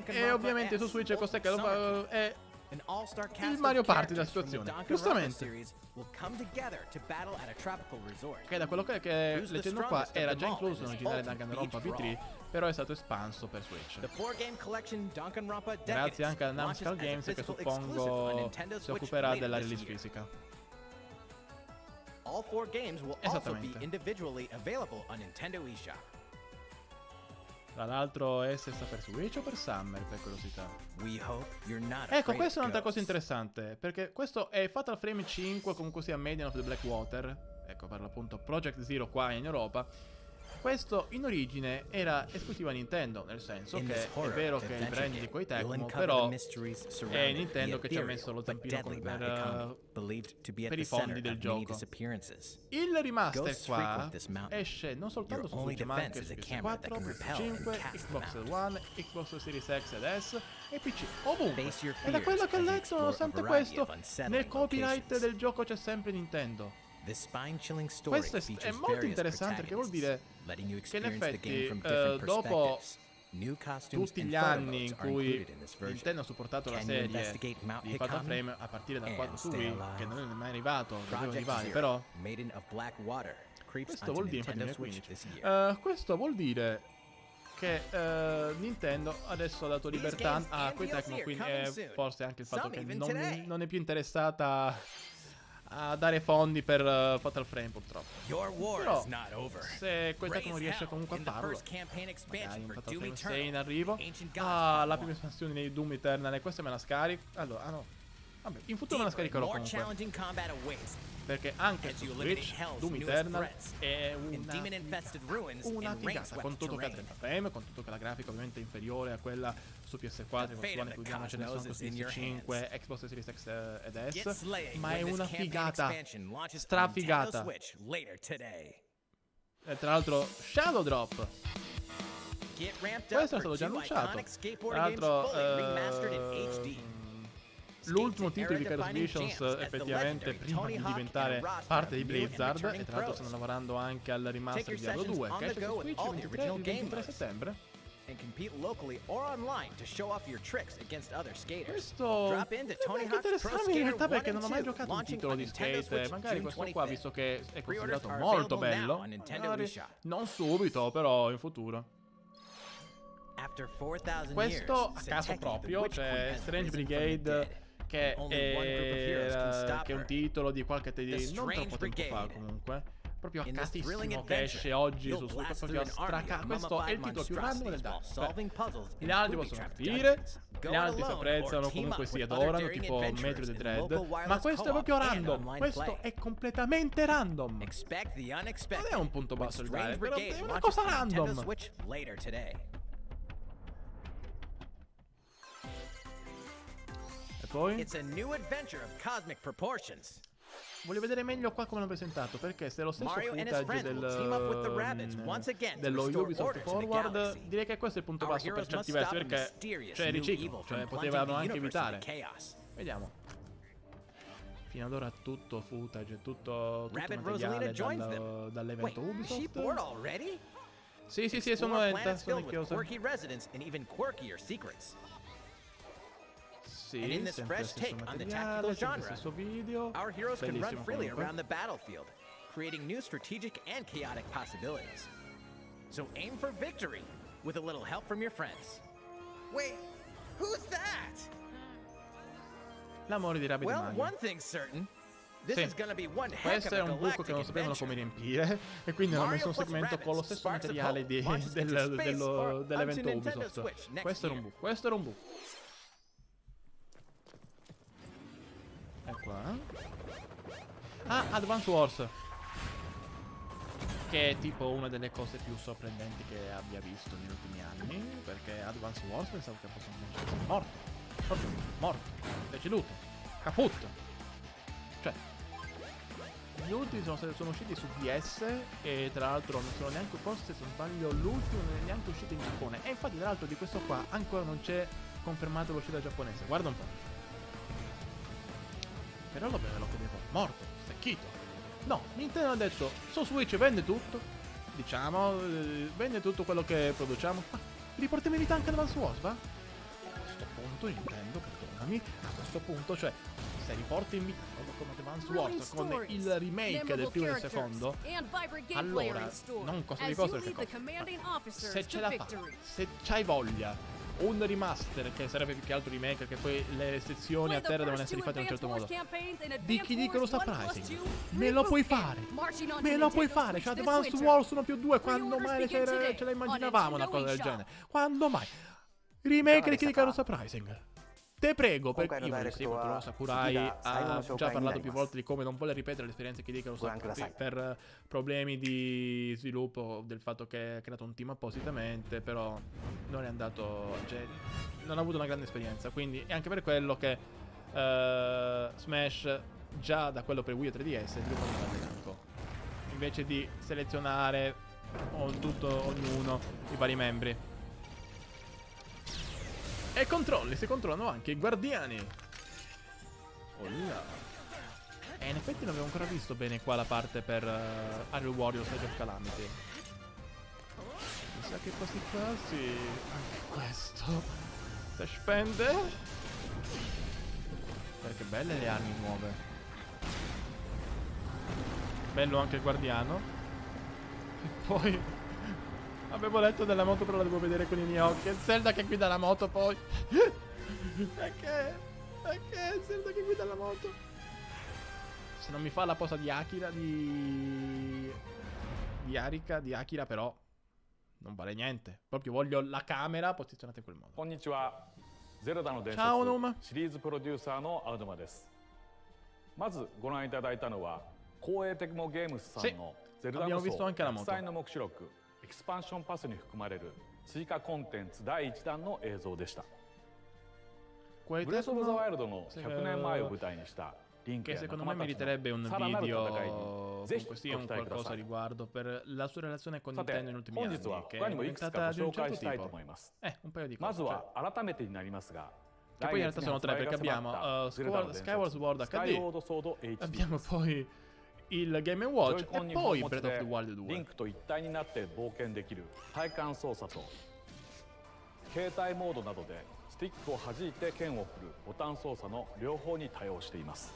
e ovviamente su Switch cos'è che è il Mario Party della situazione, giustamente. Che da quello che leggendo qua era già incluso nell'originale Danganronpa V3, però è stato espanso per Switch. Grazie anche a Numskull Games, che suppongo si occuperà della release fisica. All 4 games will also be individually available on Nintendo eShop. Tra l'altro sta per Switch o per Summer, per curiosità? Ecco, questa è un'altra cosa interessante, perché questo è Fatal Frame 5, comunque sia Maiden of the Blackwater, ecco, per l'appunto Project Zero qua in Europa. Questo in origine era esclusiva Nintendo, nel senso che è vero che è il brand di Koei Tecmo, però è Nintendo che ci ha messo lo zampino per i fondi del gioco. Il remaster qua esce non soltanto su Switch ma anche su PS4, PS5, Xbox One, Xbox Series X ed S e PC, ovunque. E da quello che ho letto, nonostante questo, nel copyright del gioco c'è sempre Nintendo. Questo è molto interessante, perché vuol dire che in effetti dopo tutti gli anni in cui Nintendo ha supportato la serie di Fatal Frame a partire dal 4 su Wii, che non è mai arrivato, doveva arrivare, però questo vuol dire, infatti 2015, questo vuol dire che Nintendo adesso ha dato libertà a Koei Tecmo, quindi forse anche il fatto che non è più interessata a dare fondi per Fatal Frame, purtroppo. Your war Però is not over. se questa Raise non riesce hell comunque a in the farlo, first campaign expansion magari in for Fatal Doom Frame 6 in Eternal, arrivo. Ancient Gods Ah, Part la 1. prima espansione di Doom Eternal, e questa me la scarico. Allora, ah no. Vabbè, in futuro me la Deeper and scaricherò more comunque. challenging combat awaits. Perché anche As su you eliminate Switch Hell's Doom newest Eternal threats è in demon-infested ruins una and figata, con rain-swept tutto che a terrain. 30 frame, con tutto che la grafica ovviamente è inferiore a quella su PS4, The Xbox fate One, of che the usiamo, ce ne sono Cosmos su is in your PS5, Xbox Series X ed Get S, slaying ma è when this una campaign figata expansion launches on strafigata. Nintendo Switch later today. E tra l'altro Shadow Drop, Get ramped up questo è for stato già two annunciato. iconic Tra skateboarding games l'altro fully remastered in HD. l'ultimo titolo di Vicarious Visions effettivamente prima di diventare parte di Blizzard, e tra l'altro stanno lavorando anche al remaster di Diablo 2 che esce su Switch il 23 settembre. And compete locally or online to show off your tricks against other skaters. Questo Drop into Tony è Hawk's Pro interessante in Skater realtà, 1 perché non ho mai and 2, giocato un launching titolo on di Nintendo skate, Switch magari June questo qua, 25th. visto che è Pre-orders considerato are molto available now bello, on Nintendo magari eShop. non subito, però in futuro. After 4,000 Questo years, a caso Sateki, the proprio, Witch Queen, c'è has Strange risen from the Brigade, dead. che Only one group of heroes can stop è un her. titolo di qualche The non Strange troppo tempo fa Brigade. comunque. Proprio In this thrilling accatissimo, che adventure, esce oggi you'll su Switch, blast proprio through an army of questo è il titolo più random del monstrosities while Dark. solving puzzles Gli in altri booby possono trap capire, dungeons. gli Go it altri si alone apprezzano, or team comunque up si with adorano, other daring tipo adventurers Metroid in Dread. local Ma wireless questo è co-op proprio and random, online questo play. è completamente random. Expect the unexpected. Non è un punto when basso il Strange Dark, però Brigade è una launches cosa on Nintendo random. Switch later today. E poi It's a new adventure of cosmic proportions. voglio vedere meglio qua come l'hanno presentato, perché se è lo stesso Mario and his footage friends will team up with the Rabbids once again to dello restore Ubisoft order to the Forward, galaxy. direi che questo è il punto Our basso per heroes certi must versi, stop a perché mysterious c'è new riciclo, evil cioè from potevano plunging the anche universe evitare. into chaos. Vediamo. Fino ad ora tutto footage, tutto Rabbid materiale Rosalina joins them. dall'evento Wait, is she bored Ubisoft. already? Sì, sono Explore lenta, planets sono filled with chiosa. quirky residents and even quirkier secrets. Sì, And in this sempre fresh stesso take on the materiale, tactical sempre genre, stesso video. Our heroes can run Bellissimo freely comunque. around the battlefield, creating new strategic and chaotic possibilities. So aim for victory with a little help from your friends. Wait, who's that? L'amore di Rabbid Well, Mario. one thing's certain. This Sì. is gonna be one heck of Questo a è un buco che non galactic sapevano come adventure. riempire, e quindi hanno messo un Mario plus segmento con lo Rabbids, stesso Sparks of materiale Hope, launches into space or dell'evento onto Nintendo Ubisoft. Switch next Questo era un year. buco, questo era un buco. E qua. Ah, Advance Wars. Che è tipo una delle cose più sorprendenti che abbia visto negli ultimi anni, perché Advance Wars pensavo che fosse morto. Proprio morto. Deceduto. Caput. Cioè, gli ultimi sono usciti su DS, e tra l'altro non sono neanche, forse se non sbaglio, l'ultimo non è neanche uscito in Giappone. E infatti tra l'altro di questo qua ancora non c'è confermato l'uscita giapponese. Guarda un po'. Però lo vedevo morto, stecchito. No, Nintendo ha detto, su Switch vende tutto, diciamo, vende tutto quello che produciamo. Ma riportiamo in vita anche Advance Wars, va? A questo punto Nintendo, perdonami, a questo punto, cioè, se riporti in vita con Advance Wars, con il remake del primo e del secondo, allora, non costa di cosa perché costa. Se ce la fa, se c'hai voglia, un remaster, che sarebbe più che altro remake, che poi le sezioni a terra devono essere fatte in un certo modo, di chi dicono Surprising, me lo puoi fare, me lo puoi fare, cioè Advance Wars 1+2, quando mai ce la immaginavamo una cosa del genere, quando mai, remake di chi dicono Surprising. Te prego, perché io lo seguo, però Sakurai ha già parlato più volte di come non vuole ripetere l'esperienza che dicono per problemi di sviluppo, del fatto che ha creato un team appositamente, però non è andato, cioè, non ha avuto una grande esperienza, quindi è anche per quello che Smash, già da quello per Wii e 3DS, è sviluppato da Namco, invece di selezionare ognuno i vari membri. E si controllano anche i guardiani. Oh là. E in effetti non avevo ancora visto bene qua la parte per Hyrule Warriors Age of Calamity. Mi sa che quasi quasi anche questo si spende. Perché belle le armi nuove. Bello anche il guardiano. E poi avevo letto della moto, però la devo vedere con i miei occhi. È Zelda che guida la moto poi. Perché? Perché è Zelda che guida la moto? se non mi fa la posa di Akira, di Akira, però non vale niente. Proprio voglio la camera posizionata in quel modo. こんにちは。ゼルダの伝説 Ciao Numa. シリーズプロデューサーのアウドマです。まずご覧いただいたのは光栄テクモゲームスさんのゼルダ無 abbiamo visto 双 anche la 記 moto. 載の目視録エクスパンションパスに含まれる追加コンテンツ第1弾の映像でした。 Quei ブレス・オブ・ザ・ワイル Tecmo ドの100年前を舞台にしたリンク che や secondo 仲 me 間たち meriterebbe un のさらなる戦い video にぜひ con ご sia 期 un 待くだ qualcosa さ a い。 riguardo per la sua relazione con さて Nintendo negli ultimi 本 anni 日は che 他 è にもいくつか diventata ご di un 紹介 certo したいと tipo. 思います。 Un paio di ま cose. ず Cioè. は改めてになりますが Che poi in 来 realtà 月に sono 発 tre 売が perché 迫った abbiamo ゼルダの伝説 Skyward Sword スカイウォー HD, ドソード HD abbiamo poi il Game ジョ Watch イコン e に poi 持ち Breath of で the Wild リン 2. クと一体になって冒険できる体感操作と携帯モードなどでスティックを弾いて剣を振るボタン操作の両方に対応しています。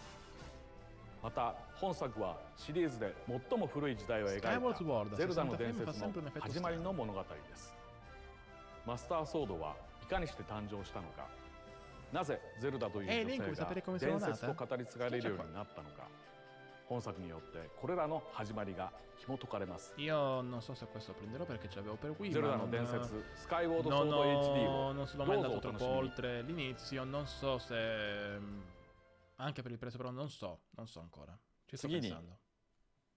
また本作はシリーズで最も古い時代を描い Skyward Sword たゼルダの伝 60 frame 説 fa sempre un の effetto 始まり strano. の物語です。マスターソードはいかにして誕生したのか、なぜゼルダという女 Link, vuoi 性 sapere が come sono 伝説 nata? と語り継がれるようになったのか、本作によってこれらの始まりが紐解かれます。 Io non so se questo prenderò perché ce l'avevo per Wii, ゼル ma ダの non, 伝説スカイウォードソー non, ド HD を non sono ど mai うぞ andato お楽 troppo しみに。 oltre l'inizio. Non so se anche per il prezzo, però non so ancora. Ci sto Seguini. pensando.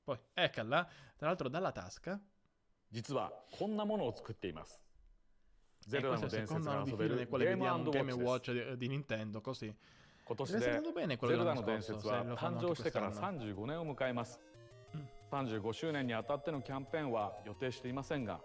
Poi, eccola, tra l'altro dalla tasca. 実はこんなものを作っています。ゼ E ルダ questo è の il 伝説 secondo が anno di 遊べ fila る nel quale ゲーム vediamo un Game ウォッチです Watch di Nintendo, così. 今年 Sta で andando bene ゼ quello ルダ dell'anno の伝 scorso, 説 se は lo 誕 fanno anche 生してから quest'anno. 35年を迎えます。35周年にあたってのキャンペーンは予定していませんが、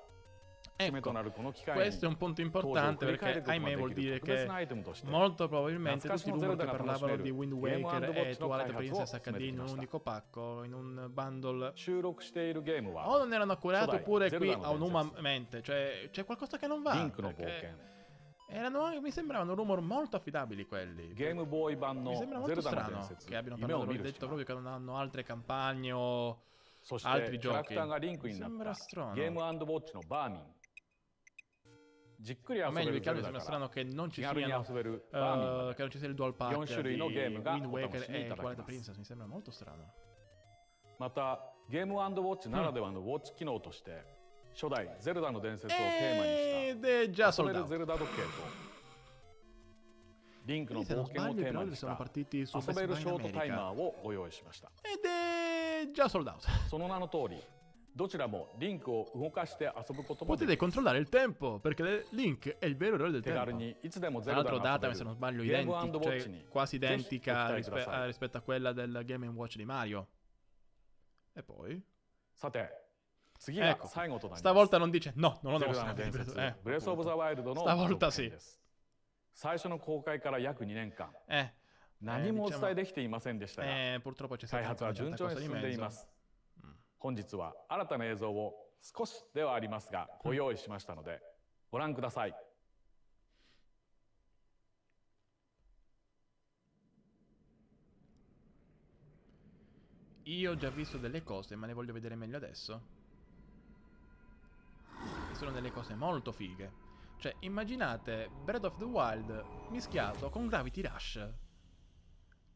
節目となるこの機会に Questo è un punto 当時を importante 振り返る perché ことが ahimè で vuol きる dire 特別 che なアイテムとして molto probabilmente tutti i rumor che Zelda parlavano di conoscere Wind Game Waker & e Watch の Twilight 開発を Princess 進め HD てき in ま un した。 unico pacco, in un bundle. 収録しているゲームは O non erano accurati 初代 oppure qui Zelda aの伝説 una mente, cioè c'è qualcosa che non リ va. ンクの冒 Perché 険 erano, mi sembravano rumor molto affidabili quelli. ゲームボーイ版 Mi の sembra ゼ molto ルダの伝 strano 説 che abbiano 夢を parlato, 見る detto 島 proprio che non hanno altre campagne o そし altri てキャラク giochi. ターがリンクになっ Sembra た strano. ゲームウォッチのバーミンじっくり遊 O べ meglio, る più ゼ che ル altro ダ sembra から strano che non ci 気軽に siano 遊べるバーミンま che で non ci sia il dual pack 4種類の di ゲームが Wind お楽 Waker しみい e ただけ Twilight ます Princess. Mi sembra molto strano. またゲームウォッチならではのウォッチ機能として初代ゼルダの伝説をテーマに Ed è già した遊べ sold る out. ゼルダ時計とリンクの Quindi, se 冒 non 険を sbaglio, テ i ーマ piloti にし sono た partiti su 遊 Best べる Buy シ in ョートタイマ America. ーをご用意しました。 Ed è già sold out. その名の通りどちらもリンクを動かして遊ぶこともで Potete きます。 controllare il tempo, perché Link è il vero eroe del 手軽 tempo. にいつでもゼ Tra ルダ l'altro が data, 遊べ se non る sbaglio, ゲームウォ identica, ッチ cioè に quasi ぜひご identica 期待ください。 rispetto a quella del Game Watch di Mario. E poi? さて次が Ecco, 最後となります。 stavolta non dice no, non lo ゼ devo ルダの伝 sapere. 説ブレスオブザワイルドの Stavolta 続 sì. 編です。最初の公開から約2年間 Eh, 何もお伝えできていませんでしたが、 purtroppo c'è 開 stata 発 anche は una 順 certa 調に cosa di 進んでいま mezzo. す。本日は新たな映像を少しではありますがご用意しましたのでご覧ください。Io ho già visto delle cose, ma le voglio vedere meglio adesso. E sono delle cose molto fighe. Cioè, immaginate Breath of the Wild mischiato con Gravity Rush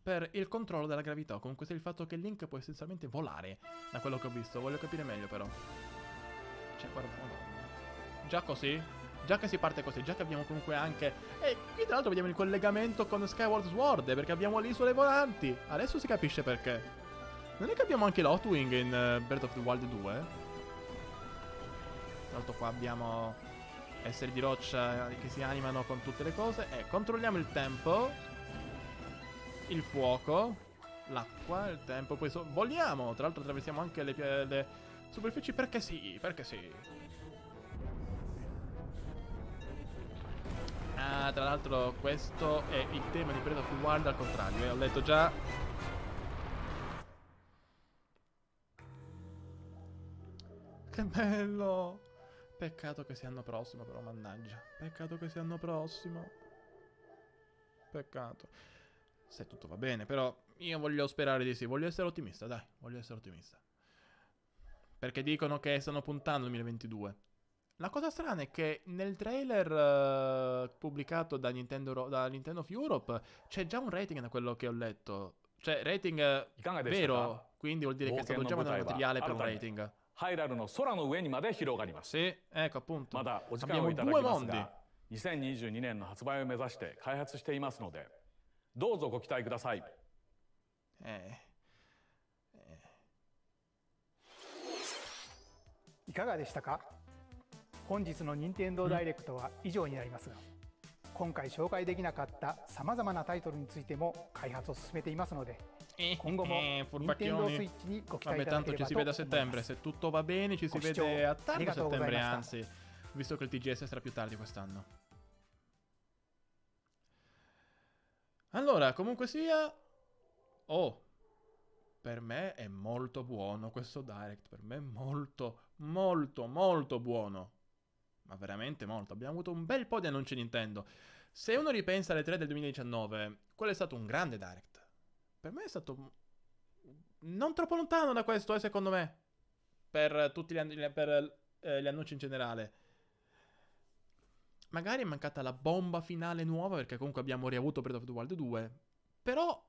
per il controllo della gravità, o comunque sia il fatto che Link può essenzialmente volare, da quello che ho visto. Voglio capire meglio però. Cioè, guarda, madonna. Già così? Già che si parte così, già che abbiamo comunque anche... E qui tra l'altro vediamo il collegamento con Skyward Sword, perché abbiamo le isole volanti. Adesso si capisce perché. Non è che abbiamo anche l'Hotwing in Breath of the Wild 2? Tra l'altro qua abbiamo esseri di roccia che si animano con tutte le cose. E controlliamo il tempo, il fuoco, l'acqua, il tempo. Poi voliamo. Tra l'altro attraversiamo anche le superfici perché sì, perché sì. Ah, tra l'altro questo è il tema di Breath of the Wild al contrario. Ho letto già. Che bello! Peccato che sia l'anno prossimo, però, mannaggia. Peccato che sia l'anno prossimo. Peccato. Se tutto va bene, però io voglio sperare di sì. Voglio essere ottimista, dai. Voglio essere ottimista. Perché dicono che stanno puntando al 2022. La cosa strana è che nel trailer pubblicato da Nintendo of Europe c'è già un rating da quello che ho letto. Cioè, rating いかがでしたか？ vero, quindi vuol dire che è stato già mandato materiale per un rating. ハイラルの空の上にまで広がります。 Sì, ecco appunto. まだお時間を Abbiamo いただき due ます mondi. が、2022年の発売を目指して開発していますので、どうぞご期待ください。いかがでしたか？本日の任天堂ダイレクトは以上になりますが、今回紹介できなかったさまざまなタイトルについても開発を進めていますので、今後も任天堂スイッチにご期待 Vabbè, いただ tanto けれ ci ば si と vede a 思いま settembre. す。 Se tutto va bene, ci si Goshoujo, vede a tardo arigatou settembre, gozaimashita. anzi, visto che il TGS sarà più tardi quest'anno. Allora, comunque sia... Oh, per me è molto buono questo Direct. Per me è molto, molto, molto buono. Ma veramente molto. Abbiamo avuto un bel po' di annunci Nintendo. Se uno ripensa alle 3 del 2019, quello è stato un grande Direct. Per me è stato non troppo lontano da questo, secondo me. Per tutti gli annunci in generale. Magari è mancata la bomba finale nuova, perché comunque abbiamo riavuto Breath of the Wild 2. Però...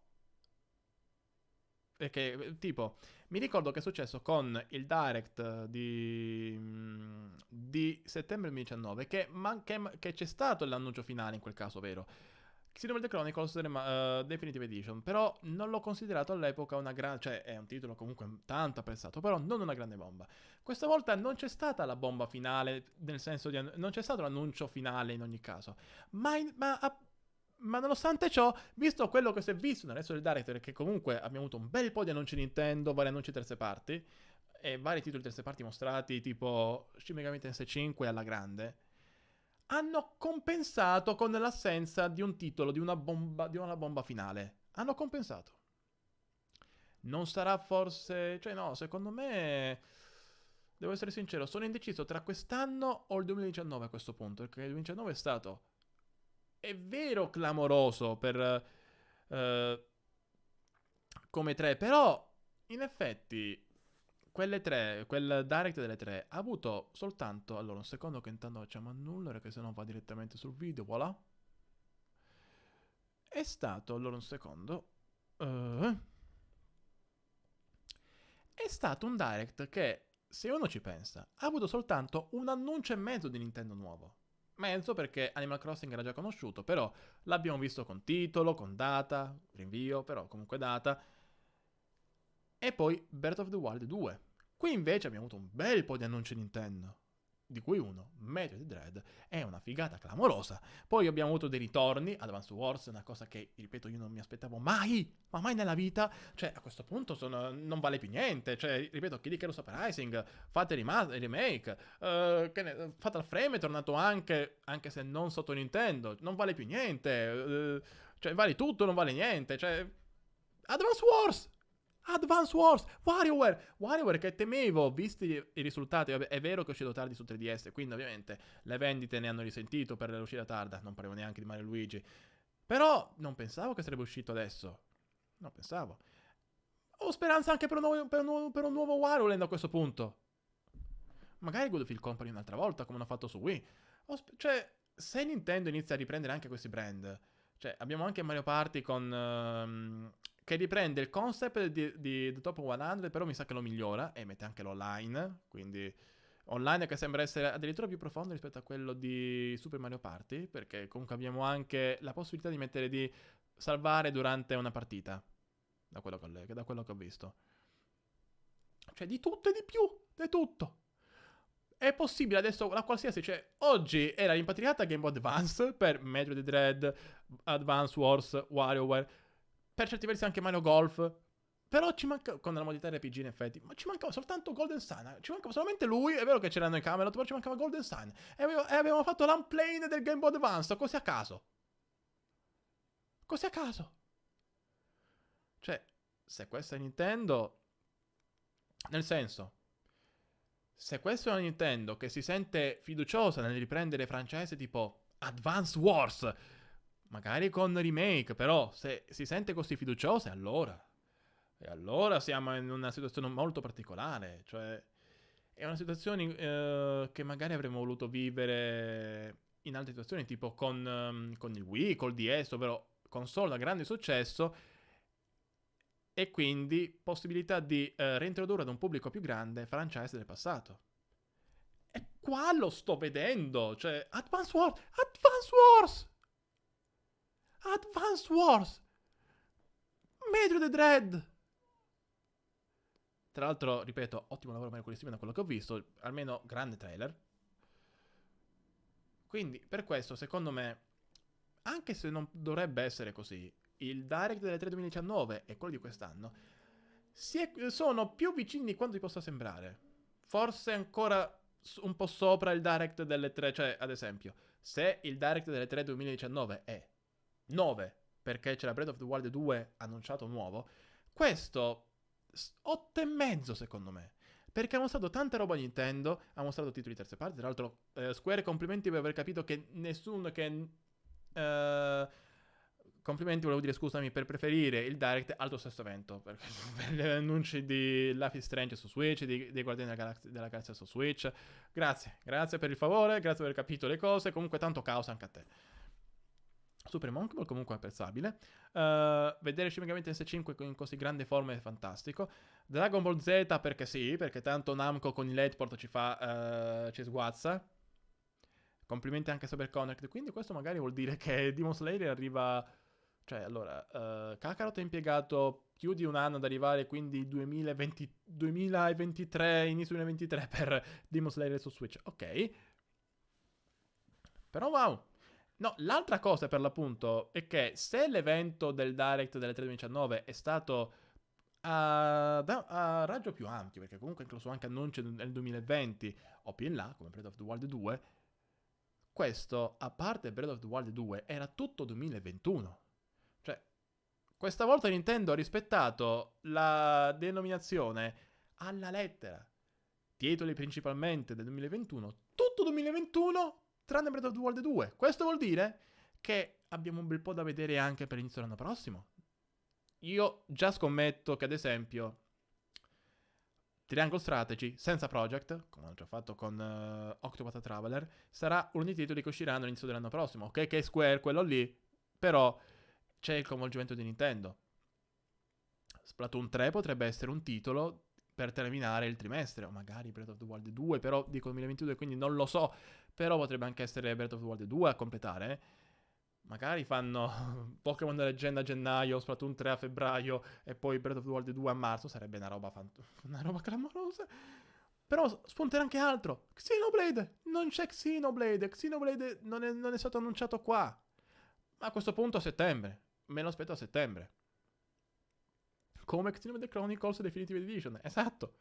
Perché, tipo, mi ricordo che è successo con il Direct di settembre 2019, che c'è stato l'annuncio finale in quel caso, vero? Xenoblade Chronicles Definitive Edition, però non l'ho considerato all'epoca una grande... Cioè, è un titolo comunque tanto apprezzato, però non una grande bomba. Questa volta non c'è stata la bomba finale, nel senso di... Non c'è stato l'annuncio finale in ogni caso. Ma nonostante ciò, visto quello che si è visto nel resto del Direct, perché comunque abbiamo avuto un bel po' di annunci Nintendo, vari annunci terze parti, e vari titoli terze parti mostrati, tipo Shin Megami Tensei 5 alla grande, hanno compensato con l'assenza di un titolo, di una bomba finale. Hanno compensato. Non sarà forse... Cioè no, secondo me... Devo essere sincero, sono indeciso tra quest'anno o il 2019 a questo punto, perché il 2019 è stato... È vero clamoroso per... come 3, però in effetti quel Direct delle 3 ha avuto soltanto... Allora, un secondo che intanto facciamo annullare, che se no va direttamente sul video, voilà. È stato, allora un secondo... è stato un Direct che, se uno ci pensa, ha avuto soltanto un annuncio e mezzo di Nintendo nuovo. Mezzo perché Animal Crossing era già conosciuto, però l'abbiamo visto con titolo, con data, rinvio, però comunque data. E poi Breath of the Wild 2. Qui invece abbiamo avuto un bel po' di annunci Nintendo, di cui uno, Metroid Dread, è una figata clamorosa. Poi abbiamo avuto dei ritorni, Advance Wars, una cosa che, ripeto, io non mi aspettavo mai, ma mai nella vita. Cioè, a questo punto non vale più niente. Cioè, ripeto, Kid Icarus Uprising, fate remake, Fatal Frame è tornato anche se non sotto Nintendo, non vale più niente. Cioè, vale tutto, non vale niente. Cioè, Advance Wars, WarioWare che temevo, visti i risultati. Vabbè, è vero che è uscito tardi su 3DS, quindi ovviamente le vendite ne hanno risentito per l'uscita tarda, non parliamo neanche di Mario e Luigi. Però non pensavo che sarebbe uscito adesso. Non pensavo. Ho speranza anche per un nuovo WarioLand a questo punto. Magari Good Feel Company un'altra volta, come hanno fatto su Wii. Cioè, se Nintendo inizia a riprendere anche questi brand... Cioè, abbiamo anche Mario Party con... che riprende il concept di The Top 100, però mi sa che lo migliora e mette anche l'online, quindi online che sembra essere addirittura più profondo rispetto a quello di Super Mario Party, perché comunque abbiamo anche la possibilità di salvare durante una partita, da quello che ho visto. Cioè di tutto e di più, di tutto. È possibile adesso la qualsiasi, cioè oggi era rimpatriata Game Boy Advance per Metroid Dread, Advance Wars, WarioWare, per certi versi anche Mario Golf, però ci manca, con la modalità RPG in effetti, ma ci mancava soltanto Golden Sun, ci mancava solamente lui, è vero che c'erano i Camelot, però ci mancava Golden Sun, e avevamo fatto l'unplane del Game Boy Advance, così a caso. Cioè, se questa è Nintendo, nel senso, se questa è una Nintendo che si sente fiduciosa nel riprendere franchise tipo Advance Wars, magari con remake, però se si sente così fiduciosa, e allora siamo in una situazione molto particolare. Cioè, è una situazione che magari avremmo voluto vivere in altre situazioni, tipo con il Wii, col DS, ovvero console da grande successo, e quindi possibilità di reintrodurre ad un pubblico più grande franchise del passato. E qua lo sto vedendo, cioè Advance Wars, Metroid Dread. Tra l'altro, ripeto, ottimo lavoro Mario Colissimo da quello che ho visto, almeno grande trailer. Quindi, per questo, secondo me, anche se non dovrebbe essere così, il Direct delle 3 2019 e quello di quest'anno sono più vicini di quanto ti possa sembrare. Forse ancora un po' sopra il Direct delle 3, cioè, ad esempio, se il Direct delle 3 2019 è 9, perché c'era Breath of the Wild 2 annunciato nuovo, questo 8,5 secondo me. Perché ha mostrato tanta roba Nintendo, ha mostrato titoli di terze parti. Tra l'altro, Square, complimenti per aver capito che nessuno che... complimenti, volevo dire, scusami, per preferire il Direct al tuo stesso evento. Per gli annunci di Life is Strange su Switch, dei Guardiani della Galassia su Switch. Grazie per il favore, grazie per aver capito le cose. Comunque tanto caos anche a te. Super Monkey Ball comunque apprezzabile. Vedere Shin Megami Tensei 5 in così grande forma è fantastico. Dragon Ball Z perché sì, perché tanto Namco con il Lightport ci sguazza. Complimenti anche a Cyber Connect. Quindi questo magari vuol dire che Demon Slayer arriva... Cioè, allora, Kakarot ha impiegato più di un anno ad arrivare, quindi 2023, inizio 2023 per Demon Slayer su Switch. Ok. Però wow. No, l'altra cosa per l'appunto è che se l'evento del Direct delle 3 2019 è stato a raggio più ampio, perché comunque incluso anche annunci nel 2020 o più in là, come Breath of the Wild 2, questo, a parte Breath of the Wild 2, era tutto 2021. Cioè, questa volta Nintendo ha rispettato la denominazione alla lettera. Titoli principalmente del 2021, tutto 2021, tranne Breath of the Wild 2. Questo vuol dire che abbiamo un bel po' da vedere anche per l'inizio dell'anno prossimo. Io già scommetto che, ad esempio, Triangle Strategy senza Project, come ho già fatto con Octopath Traveler, sarà uno dei titoli che usciranno all'inizio dell'anno prossimo. Ok, che è Square, quello lì, però c'è il coinvolgimento di Nintendo. Splatoon 3 potrebbe essere un titolo per terminare il trimestre, o magari Breath of the Wild 2, però dico 2022, quindi non lo so, però potrebbe anche essere Breath of the Wild 2 a completare. Magari fanno Pokémon Leggenda a gennaio, Splatoon 3 a febbraio e poi Breath of the Wild 2 a marzo, sarebbe una roba clamorosa. Però spunterà anche altro. Xenoblade! Non c'è Xenoblade. Xenoblade non è stato annunciato qua. Ma a questo punto a settembre. Me lo aspetto a settembre. Come Xenoblade Chronicles Definitive Edition. Esatto.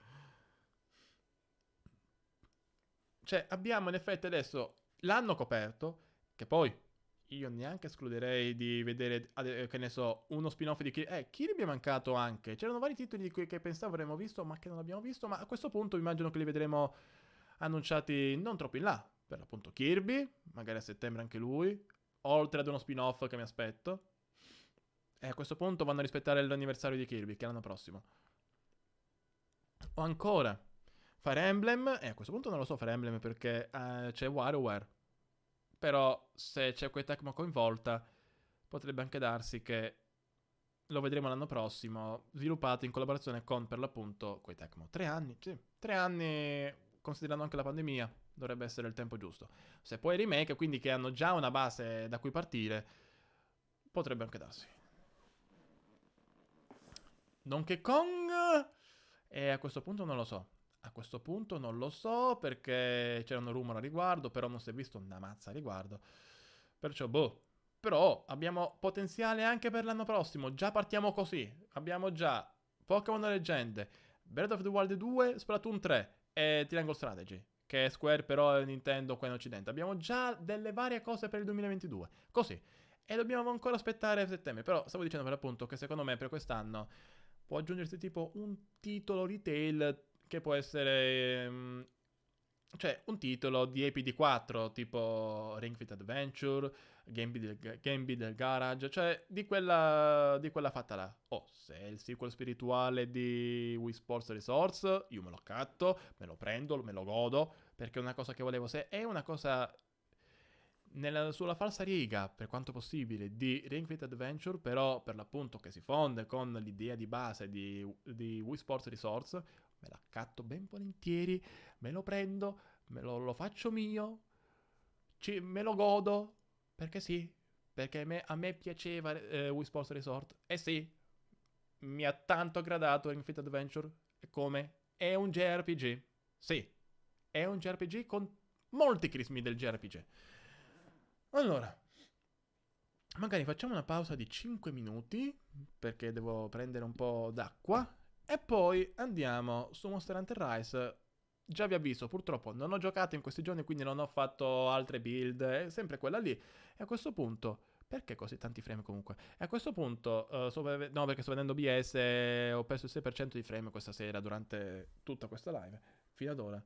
Cioè, abbiamo in effetti adesso l'anno coperto, che poi io neanche escluderei di vedere, che ne so, uno spin-off di Kirby. Kirby è mancato anche. C'erano vari titoli di cui che pensavo avremmo visto, ma che non abbiamo visto. Ma a questo punto immagino che li vedremo annunciati non troppo in là. Per l'appunto Kirby, magari a settembre anche lui, oltre ad uno spin-off che mi aspetto. E a questo punto vanno a rispettare l'anniversario di Kirby, che è l'anno prossimo. O ancora Fire Emblem, e a questo punto non lo so Fire Emblem perché c'è WarioWare. Però se c'è Koei Tecmo coinvolta, potrebbe anche darsi che lo vedremo l'anno prossimo, sviluppato in collaborazione con, per l'appunto, Koei Tecmo. 3 anni, sì. 3 anni, considerando anche la pandemia, dovrebbe essere il tempo giusto. Se poi remake, quindi che hanno già una base da cui partire, potrebbe anche darsi. Donkey Kong, e a questo punto non lo so. A questo punto non lo so perché c'erano rumori a riguardo, però non si è visto una mazza a riguardo. Perciò, Però abbiamo potenziale anche per l'anno prossimo. Già partiamo così. Abbiamo già Pokémon Leggende, Breath of the Wild 2, Splatoon 3 e Triangle Strategy, che è Square però è Nintendo qua in Occidente. Abbiamo già delle varie cose per il 2022. Così. E dobbiamo ancora aspettare settembre. Però stavo dicendo per l'appunto che secondo me per quest'anno può aggiungersi tipo un titolo retail che può essere cioè un titolo di EPD4 tipo Ring Fit Adventure, Game del Garage, cioè di quella fatta là. Se è il sequel spirituale di Wii Sports Resorts, io me lo accatto, me lo prendo, me lo godo, perché è una cosa che volevo. Se è una cosa sulla falsariga, per quanto possibile, di Ring Fit Adventure, però per l'appunto che si fonde con l'idea di base di Wii Sports Resorts, me la accatto ben volentieri, me lo prendo, lo faccio mio, me lo godo, perché sì, perché a me piaceva Wii Sports Resort, e sì, mi ha tanto aggradato Ring Fit Adventure, e come? È un JRPG, sì, è un JRPG con molti crismi del JRPG. Allora, magari facciamo una pausa di 5 minuti, perché devo prendere un po' d'acqua, e poi andiamo su Monster Hunter Rise. Già vi avviso, purtroppo non ho giocato in questi giorni, quindi non ho fatto altre build, è sempre quella lì. E a questo punto, perché così tanti frame comunque? E a questo punto, no, perché sto vedendo OBS, ho perso il 6% di frame questa sera durante tutta questa live, fino ad ora.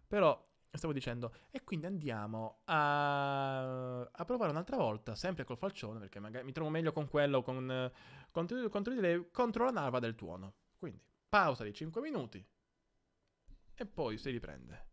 Però stavo dicendo, e quindi andiamo a provare un'altra volta, sempre col falcione, perché magari mi trovo meglio con quello, contro la narva del tuono. Quindi, pausa di 5 minuti, e poi si riprende.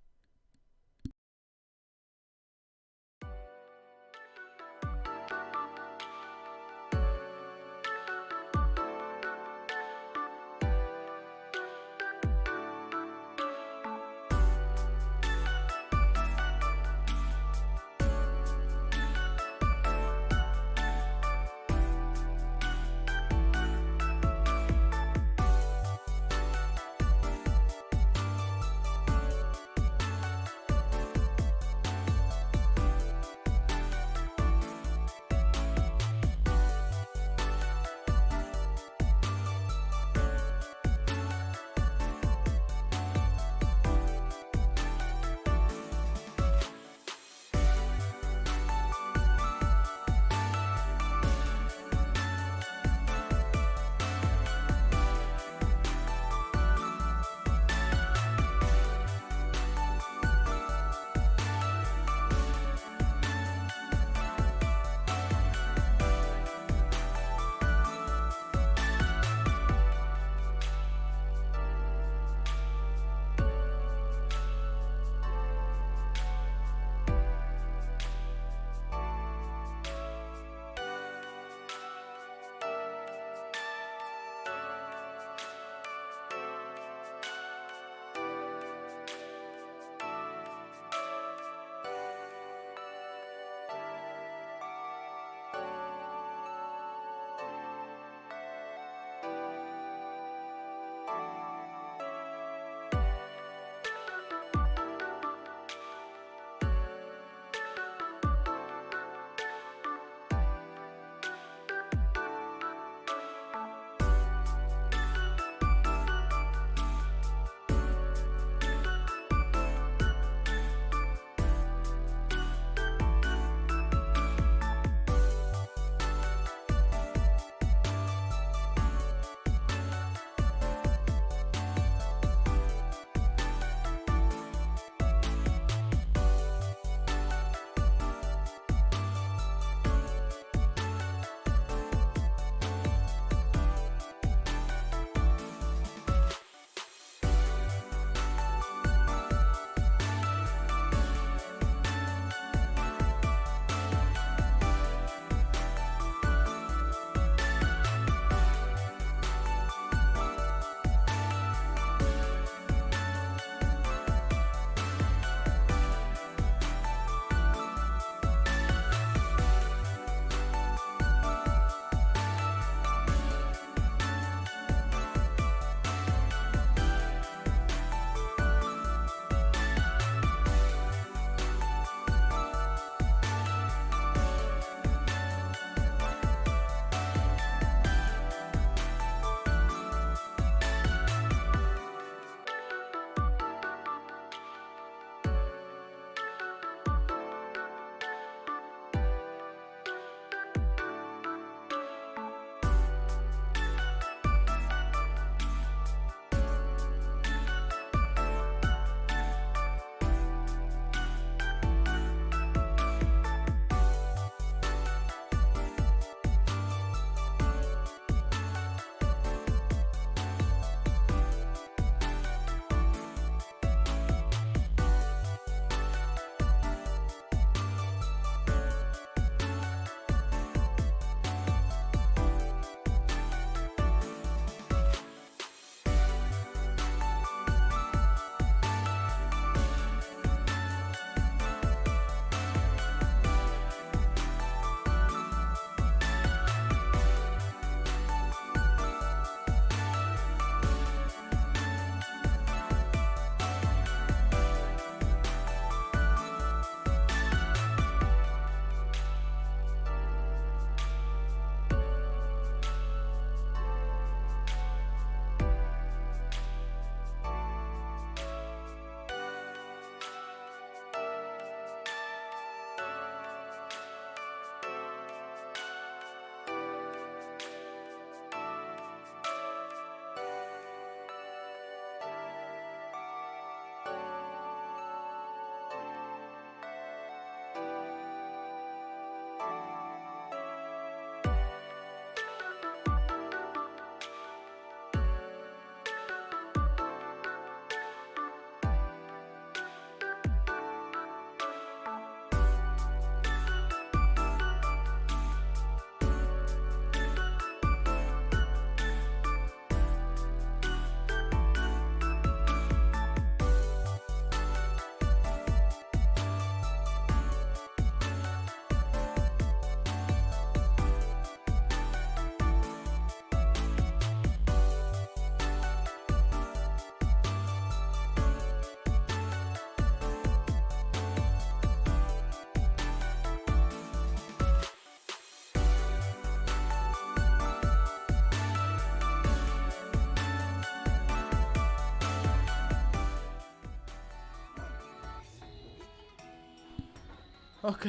Ok.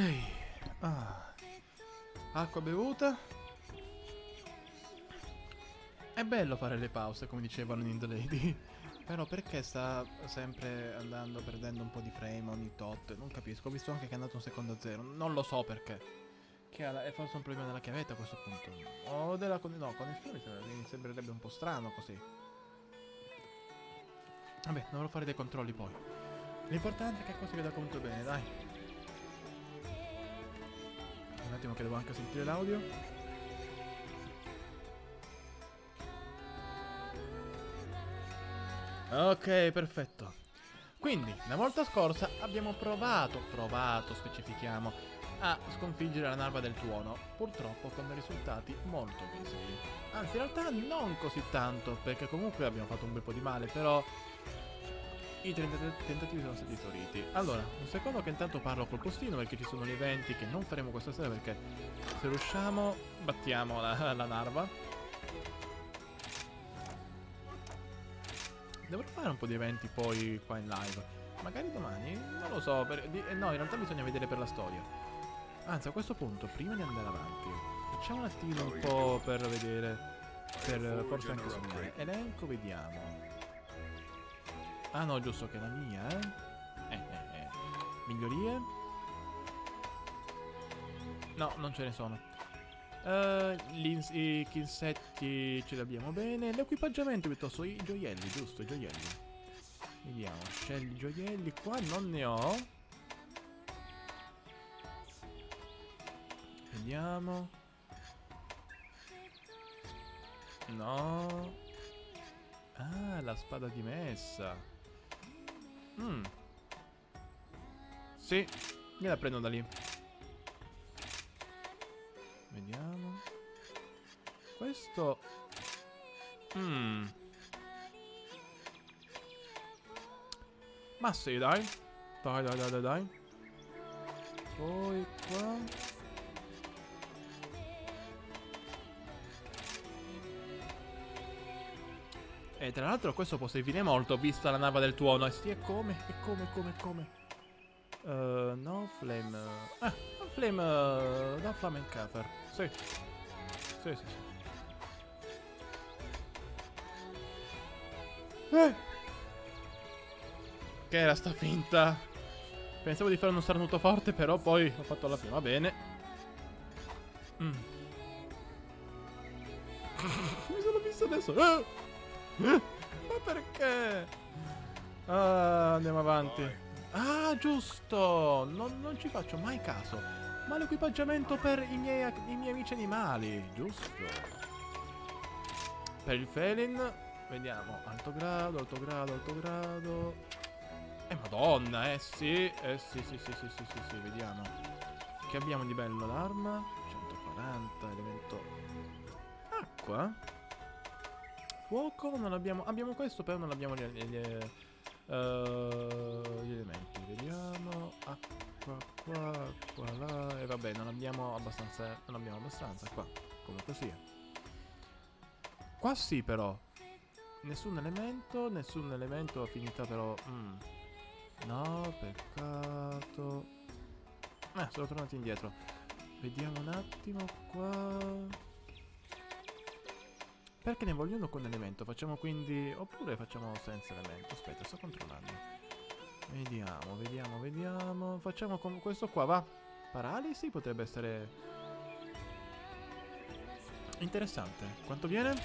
Acqua bevuta. È bello fare le pause, come dicevano in The Lady. Però perché sta sempre andando, perdendo un po' di frame ogni tot? Non capisco. Ho visto anche che è andato un secondo a zero. Non lo so perché. È forse un problema della chiavetta a questo punto. O della connessione mi sembrerebbe un po' strano così. Vabbè, dovrò fare dei controlli poi. L'importante è che qua si veda molto bene, dai. Un attimo che devo anche sentire l'audio. Ok, perfetto. Quindi, la volta scorsa abbiamo provato, specifichiamo, a sconfiggere la narva del tuono, purtroppo con dei risultati molto visibili. Anzi, in realtà non così tanto, perché comunque abbiamo fatto un bel po' di male, però i tentativi sono stati esauriti. Allora, un secondo che intanto parlo col postino, perché ci sono gli eventi che non faremo questa sera, perché se riusciamo battiamo la narva. Dovrò fare un po' di eventi poi qua in live. Magari domani, non lo so, no, in realtà bisogna vedere per la storia. Anzi, a questo punto, prima di andare avanti, facciamo un attimo un po' per vedere, per forse anche sognare. Elenco, vediamo. Ah no, giusto che è la mia, Migliorie? No, non ce ne sono. I insetti ce li abbiamo bene. L'equipaggiamento piuttosto, i gioielli, giusto, i gioielli. Vediamo, scegli i gioielli. Qua non ne ho. Vediamo. No. Ah, la spada dimessa. Sì, gliela prendo da lì. Vediamo. Questo. Ma sì, dai. Dai. Poi qua. E tra l'altro questo può servire molto, vista la nave del tuono. E sì, come? No flame. No flame. No flame and cover. Sì. Che era sta finta? Pensavo di fare uno starnuto forte, però poi ho fatto la prima. Va bene. Mi sono visto adesso. Ma perché? Andiamo avanti. Ah, giusto. Non ci faccio mai caso. Ma l'equipaggiamento per i miei amici animali. Giusto. Per il felin. Vediamo. Alto grado. Madonna, sì. Sì. Vediamo. Che abbiamo di bello? L'arma 140. Elemento acqua. Fuoco non abbiamo. Abbiamo questo, però non abbiamo gli elementi. Vediamo. Acqua qua là. E vabbè, non abbiamo abbastanza. Qua. Comunque sia. Qua sì, però. Nessun elemento. Affinità, però. No, peccato. Sono tornati indietro. Vediamo un attimo qua. Perché ne vogliono con elemento? Facciamo quindi. Oppure facciamo senza elemento? Aspetta, sto controllando. Vediamo. Facciamo con questo qua, va. Paralisi potrebbe essere interessante. Quanto viene?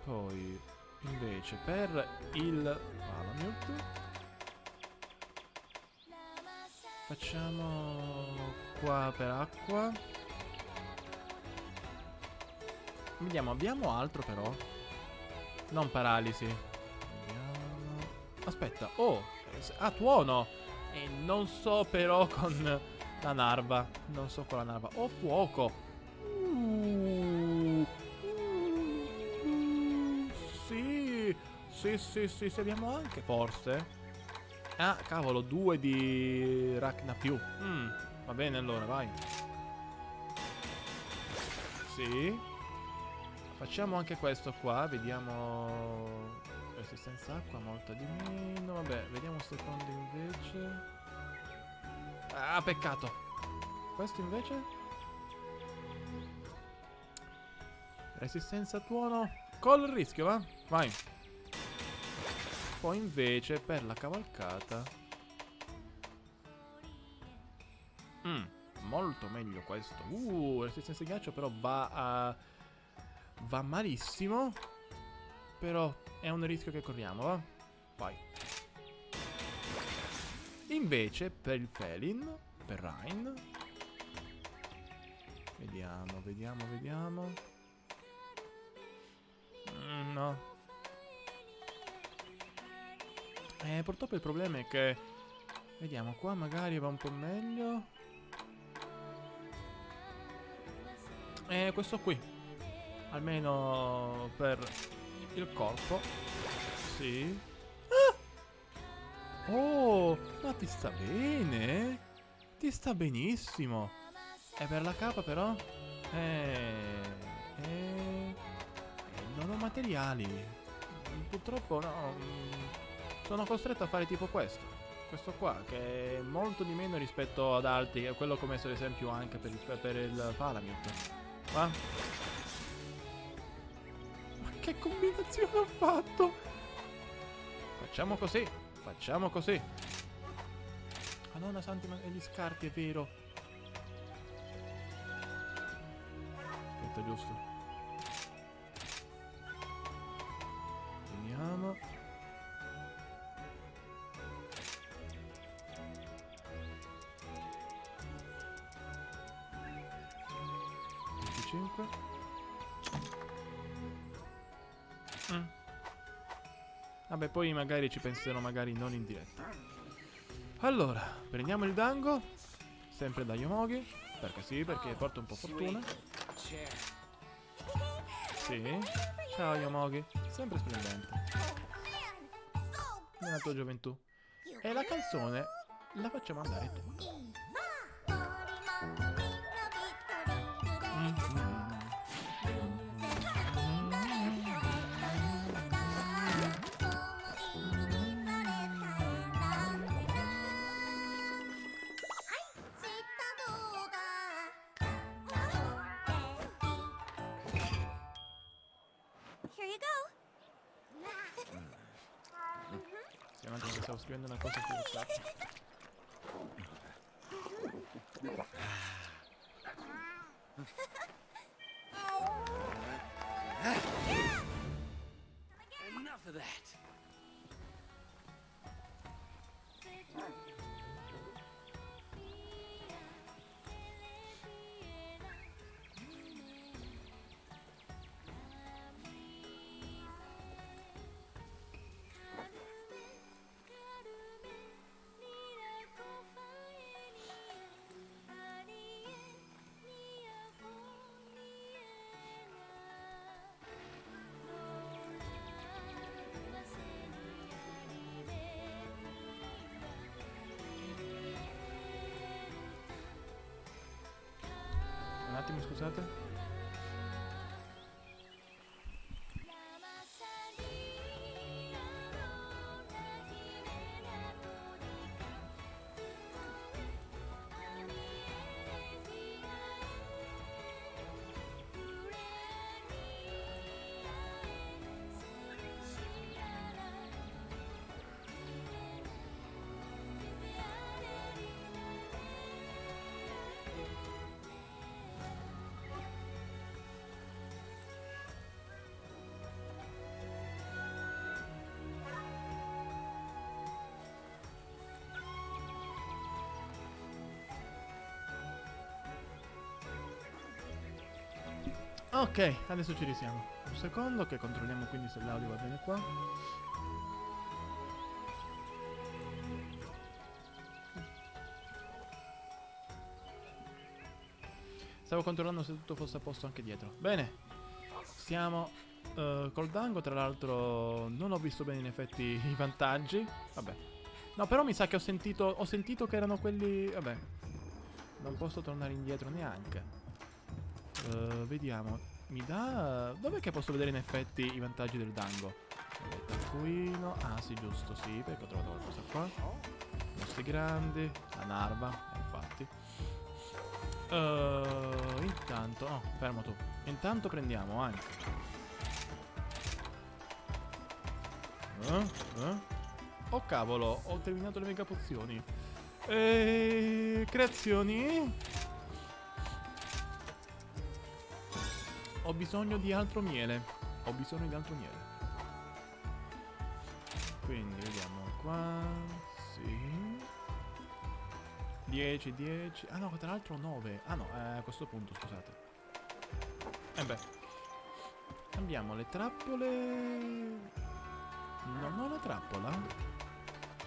Poi invece per il Palamute facciamo qua per acqua. Vediamo, abbiamo altro però. Non paralisi. Vediamo. Aspetta, tuono. E non so però con la narva. Oh, fuoco. Sì, abbiamo anche forse. Ah, cavolo, 2 di Rachna più. Va bene allora, vai. Sì. Facciamo anche questo qua, vediamo. Resistenza acqua molta di meno. Vabbè, vediamo un secondo invece. Ah, peccato. Questo invece? Resistenza tuono. Col rischio, va? Vai. Poi invece per la cavalcata. Molto meglio questo. Resistenza di ghiaccio però va malissimo. Però è un rischio che corriamo, va? Vai. Invece per il Felin, per Rain. Vediamo. No. Purtroppo il problema è che... Vediamo, qua magari va un po' meglio. Questo qui. Almeno per il corpo. Sì. Ah! Oh, ma ti sta bene? Ti sta benissimo. E per la capa però? Non ho materiali. Purtroppo no. Sono costretto a fare tipo questo. Questo qua, che è molto di meno rispetto ad altri. Quello che ho messo ad esempio anche per il Palamute. Ma che combinazione ho fatto? Facciamo così. Madonna santa, e gli scarti, è vero. Aspetta, giusto. Vediamo. Vabbè, poi magari ci penserò, magari non in diretta. Allora, prendiamo il dango. Sempre da Yomogi. Perché sì, perché porta un po' fortuna. Sì. Ciao Yomogi. Sempre splendente. Nella tua gioventù. E la canzone la facciamo andare tu. Stavo scrivendo una cosa su WhatsApp. Enough of that. Un attimo, scusate. Ok, adesso ci risiamo. Un secondo che controlliamo quindi se l'audio va bene qua. Stavo controllando se tutto fosse a posto anche dietro. Bene. Siamo col dango, tra l'altro non ho visto bene in effetti i vantaggi. Vabbè. No, però mi sa che ho sentito che erano quelli... Vabbè. Non posso tornare indietro neanche. Vediamo. Mi dà... Dov'è che posso vedere in effetti i vantaggi del dango? Il taccuino. Ah sì, giusto, sì, perché ho trovato qualcosa qua. Mostri grandi. La narva, infatti. Intanto... No, fermo tu. Intanto prendiamo anche... Oh cavolo, ho terminato le mega pozioni. Creazioni. Ho bisogno di altro miele. Ho bisogno di altro miele. Quindi vediamo qua. Sì. 10, 10. Ah no, tra l'altro 9. Ah no, a questo punto scusate. Beh. Cambiamo le trappole. Non ho la trappola?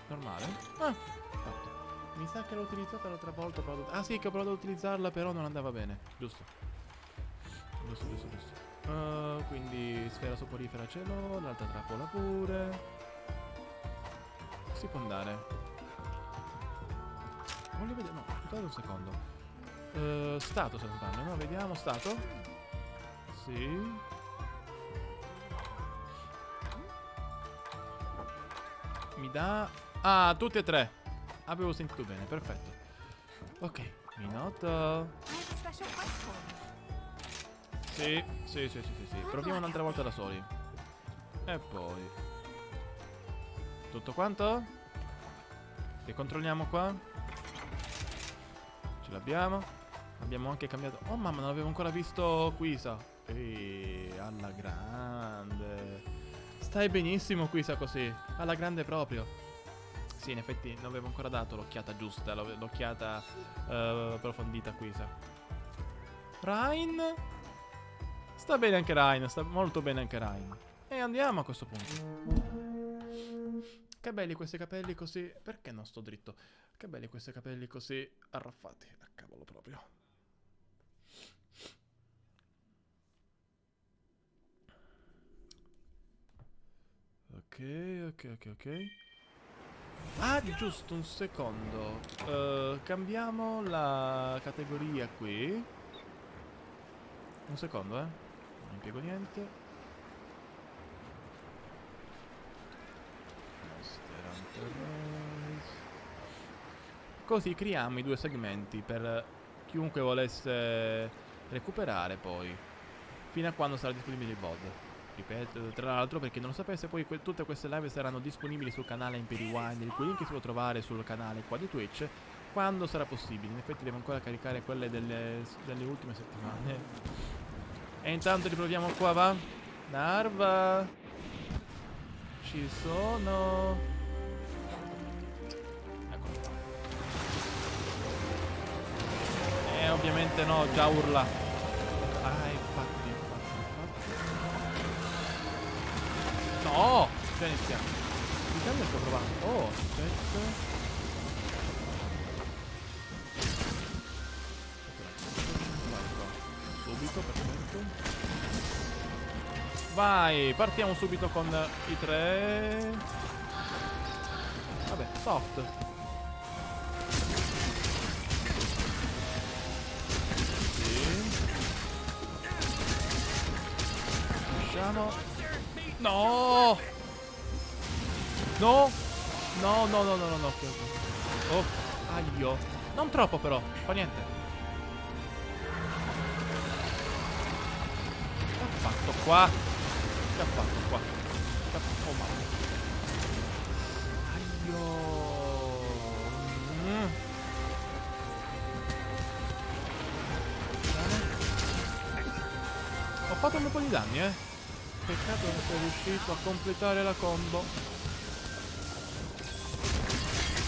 Normale? Ah, fatto. Mi sa che l'ho utilizzata l'altra volta. Ah sì, che ho provato ad utilizzarla, però non andava bene. Giusto. Giusto. Quindi sfera soporifera ce l'ho, l'altra trappola pure. Si può andare. Voglio vedere. No, aspettate un secondo. Stato se non sbaglio, no? Vediamo, stato. Sì. Mi dà... Ah, tutti e tre. Avevo sentito bene, perfetto. Ok, mi noto. Sì. Proviamo un'altra volta da soli. E poi... Tutto quanto? E controlliamo qua. Ce l'abbiamo. Abbiamo anche cambiato... Oh mamma, non avevo ancora visto Quisa. Alla grande. Stai benissimo Quisa così. Alla grande proprio. Sì, in effetti non avevo ancora dato l'occhiata giusta. L'occhiata approfondita Quisa. Rain. Sta bene anche Rain. Sta molto bene anche Rain. E andiamo a questo punto. Che belli questi capelli così. Perché non sto dritto? Che belli questi capelli così arraffati. A cavolo proprio. Ok. Ah, giusto un secondo. Cambiamo la categoria qui. Un secondo, Non impiego niente. Così creiamo i due segmenti per chiunque volesse recuperare poi. Fino a quando sarà disponibile il VOD. Ripeto, tra l'altro, perché non lo sapesse, poi tutte queste live saranno disponibili sul canale Empyrewind, il cui link si può trovare sul canale qua di Twitch quando sarà possibile. In effetti devo ancora caricare quelle delle ultime settimane. E intanto riproviamo qua, va? Narva. Ci sono. Eccolo qua. Ovviamente no, già urla. Infatti. No! Già iniziamo. Italia sto provando. Oh, aspetta. Subito, perfetto. Vai, partiamo subito con i tre. Vabbè, soft. Sì. Lasciamo. No! No! No. Oh, aglio. Non troppo però, fa niente. Che ha fatto qua? Oh mamma. Aglio. Ho fatto un bel po' di danni, Peccato che sei riuscito a completare la combo.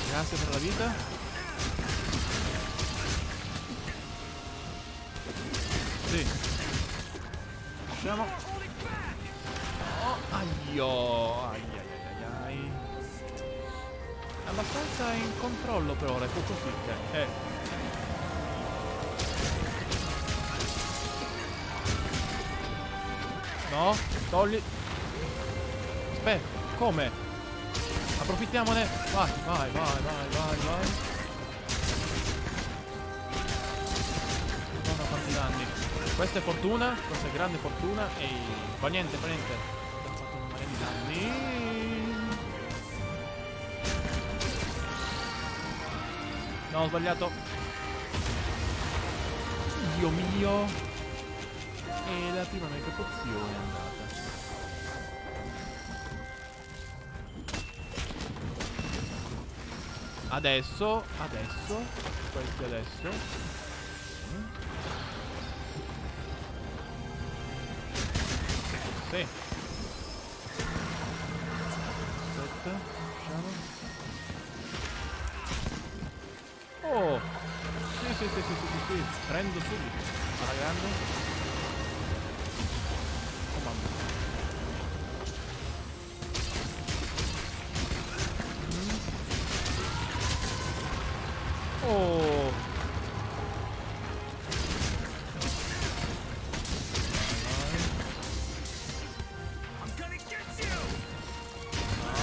Grazie per la vita. Sì. Usciamo. Oh, aglio. Ai. Abbastanza in controllo per ora, è poco così. No, togli. Aspetta, come? Approfittiamone. Vai. Madonna quanti danni. Questa è fortuna, questa è grande fortuna. E fa niente. Abbiamo fatto una E danni. No, ho sbagliato. Dio mio. E la prima mega pozione è andata. Adesso. Questi adesso. Sì. Aspetta, usciamo. Oh! Sì. Prendo subito. Alla grande. Oh mamma. Oh!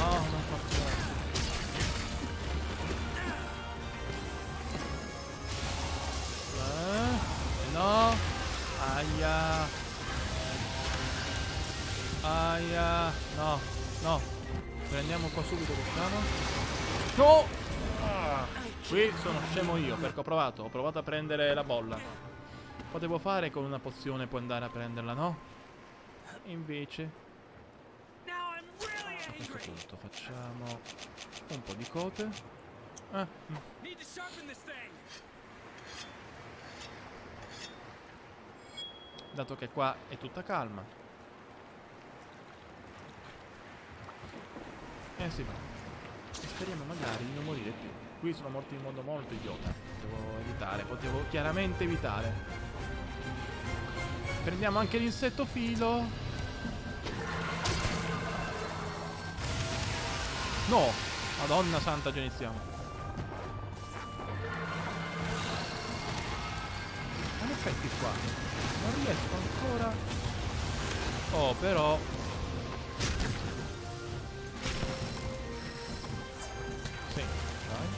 No, non faccio. No! Aia! Aia! No! Prendiamo qua subito, riusciamo? No! Qui sono scemo io perché ho provato a prendere la bolla. Potevo fare con una pozione puoi andare a prenderla, no? Invece a questo punto facciamo un po' di cote. Dato che qua è tutta calma. Si va. Speriamo magari di non morire più. Qui sono morti in modo molto idiota. Potevo chiaramente evitare. Prendiamo anche l'insetto filo. No! Madonna santa, già iniziamo. Ma in effetti qua non riesco ancora. Oh, però. Sì, dai.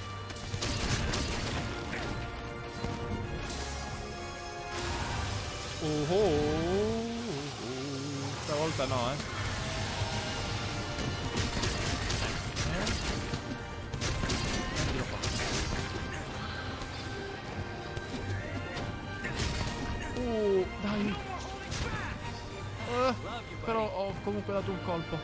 Stavolta no, dai. Però ho comunque dato un colpo.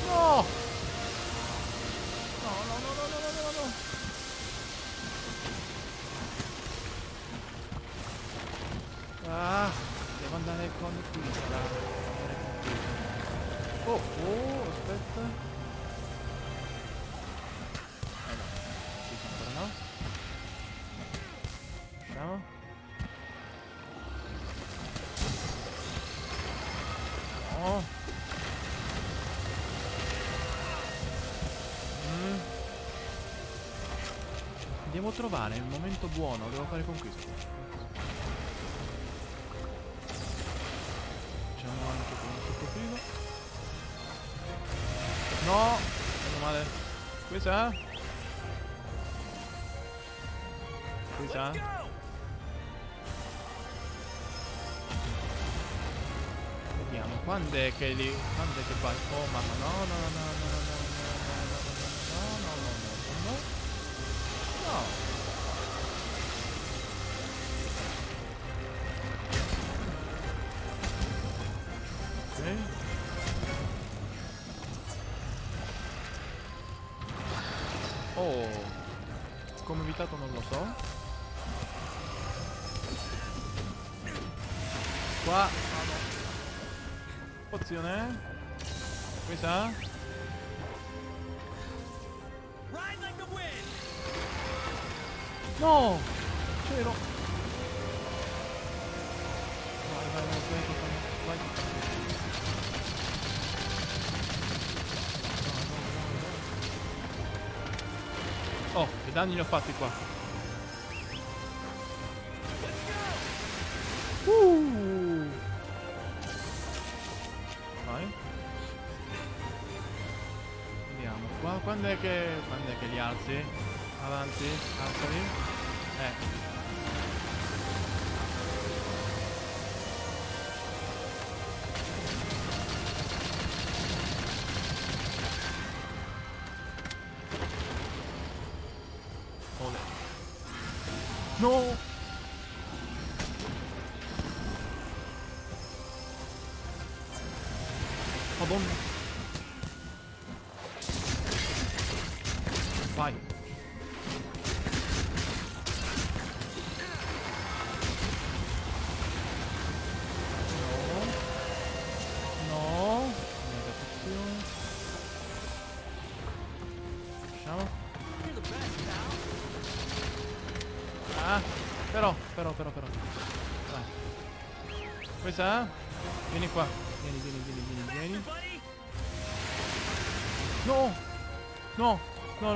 No! No. Devo andare con qui. Aspetta. No. Qui ancora no. Usciamo. No. Devo trovare il momento buono, devo fare conquista. Facciamo anche con un sottofilo. No! Meno male. Questa? Vediamo, quando è che va? Oh mamma, no. Ok. Oh, come evitato non lo so. Qua. Pozione. Questa. No! C'ero! Vai. Oh, che danni li ho fatti qua. Vai. Vediamo qua. Quando è che li alzi? Avanti, alzali. Ole. No! Madonna. Vai. No. Mega pozione. Lasciamo. Ah, però. Vai. Questa? Vieni qua. Vieni. No! No! No.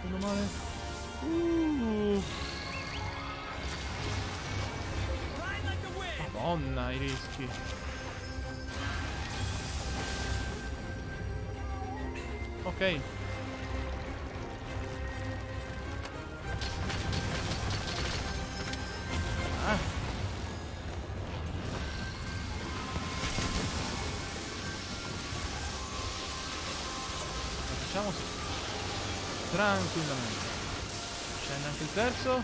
Meno male. Madonna, i rischi. Ok. Facciamo tranquillamente. Scende anche il terzo.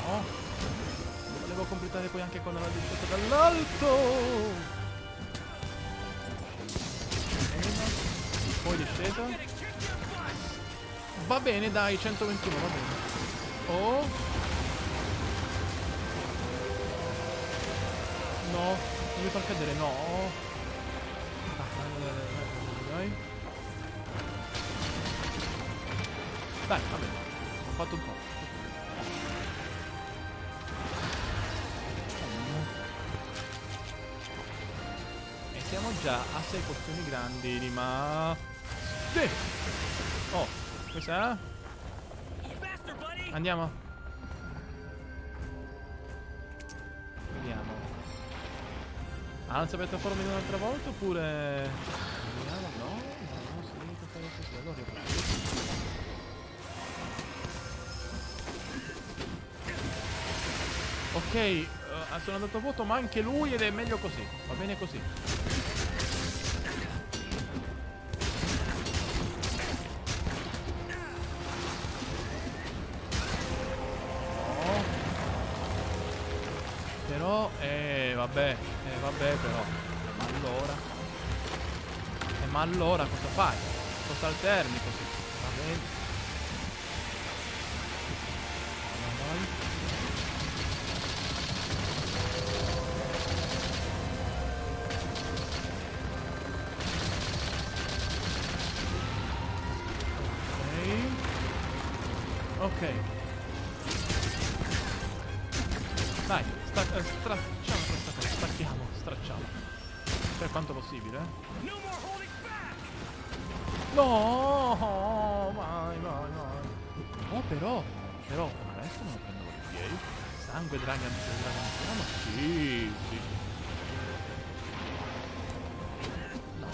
No. Volevo completare poi anche con la discesa dall'alto. Poi discesa. Va bene, dai, 121, va bene. Oh. No, non mi far cadere, no. Dai. Dai, va bene. Ho fatto un po'. E siamo già a 6 pozioni grandi, ma... Sì. Oh, questa è... Andiamo. Vediamo. Alza piattaforma un'altra volta oppure... Vediamo, no, si deve fare così. Allora ok, sono andato a vuoto ma anche lui ed è meglio così. Va bene così. Però, vabbè però. Ma allora cosa fai? Cosa alterni così? Va bene. Vai. Ok. Dai, stracciamo questa cosa, stracciamo. Per quanto possibile, No, vai. Oh, però, adesso me lo prendo volentieri. Sangue Dragon anziano, sì.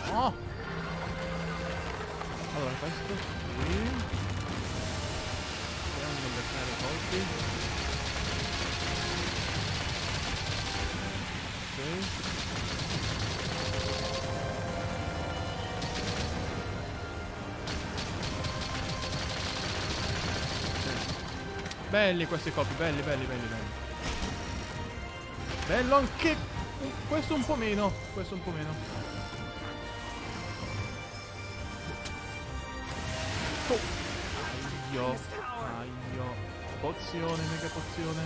No. Allora, questo, sì. Speriamo di non beccare colpi. Ok. Belli questi colpi, belli. Bello anche... Questo un po' meno. Oh. Aio. Pozione, mega pozione.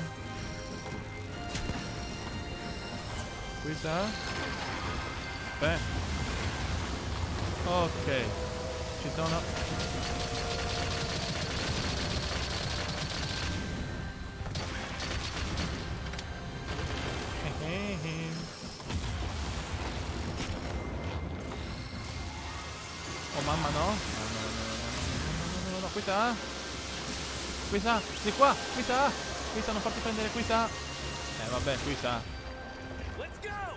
Questa? Beh. Ok. Ci sono... Oh mamma no? No, questa? Questa? Di qua? Questa? Non farti prendere questa? Vabbè, qui sa. Let's go!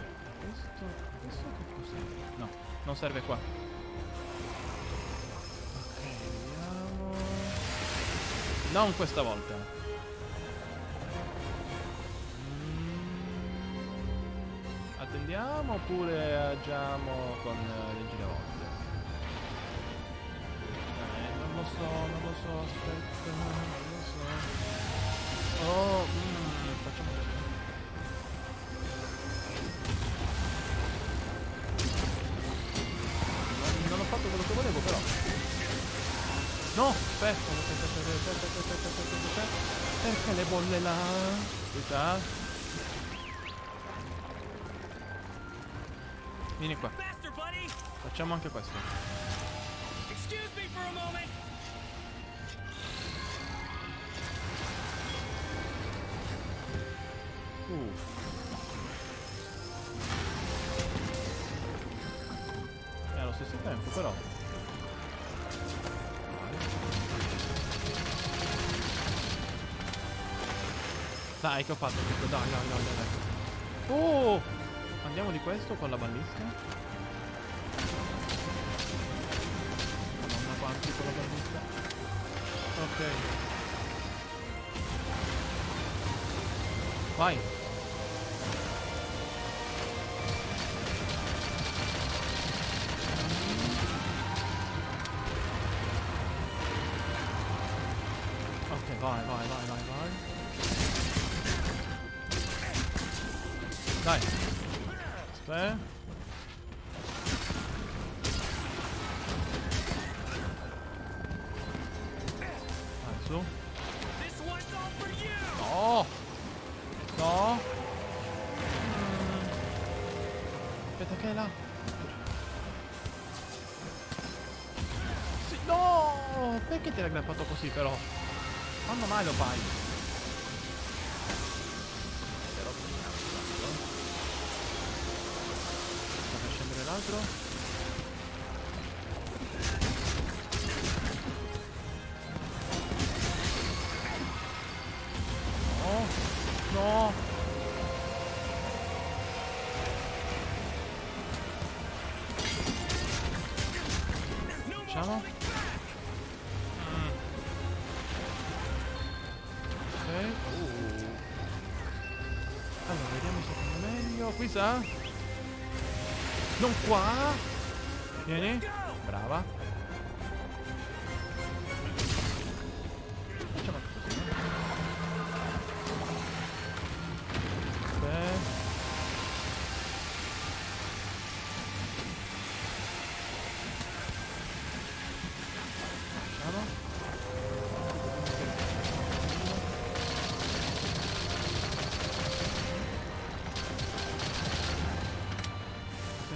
Questo che cos'è? No, non serve qua. Ok, vediamo. Non questa volta. Attendiamo oppure agiamo con le giravolta? Non lo so, aspetta, non lo so. Oh, facciamo così. Non ho fatto quello che volevo, però. No, aspetta. Perché le bolle là? Aspetta. Vieni qua. Faster, buddy! Facciamo anche questo. Excuse me for a moment! E allo stesso tempo, però. Dai, che ho fatto tutto. Dai. Oh! Andiamo di questo con la ballista. Madonna, quanti con la ballista. Ok. Vai. Ok, vai. Dai. Aspetta. Vai, su. No. Aspetta che è là. Sì, no. Perché ti hai aggrappato così però? Quando mai lo fai? Sta scendere l'altro. No. Facciamo? Ok. Allora, vediamo se è meglio. Qui sa? Non qua? Vieni. Brava. Facciamo così.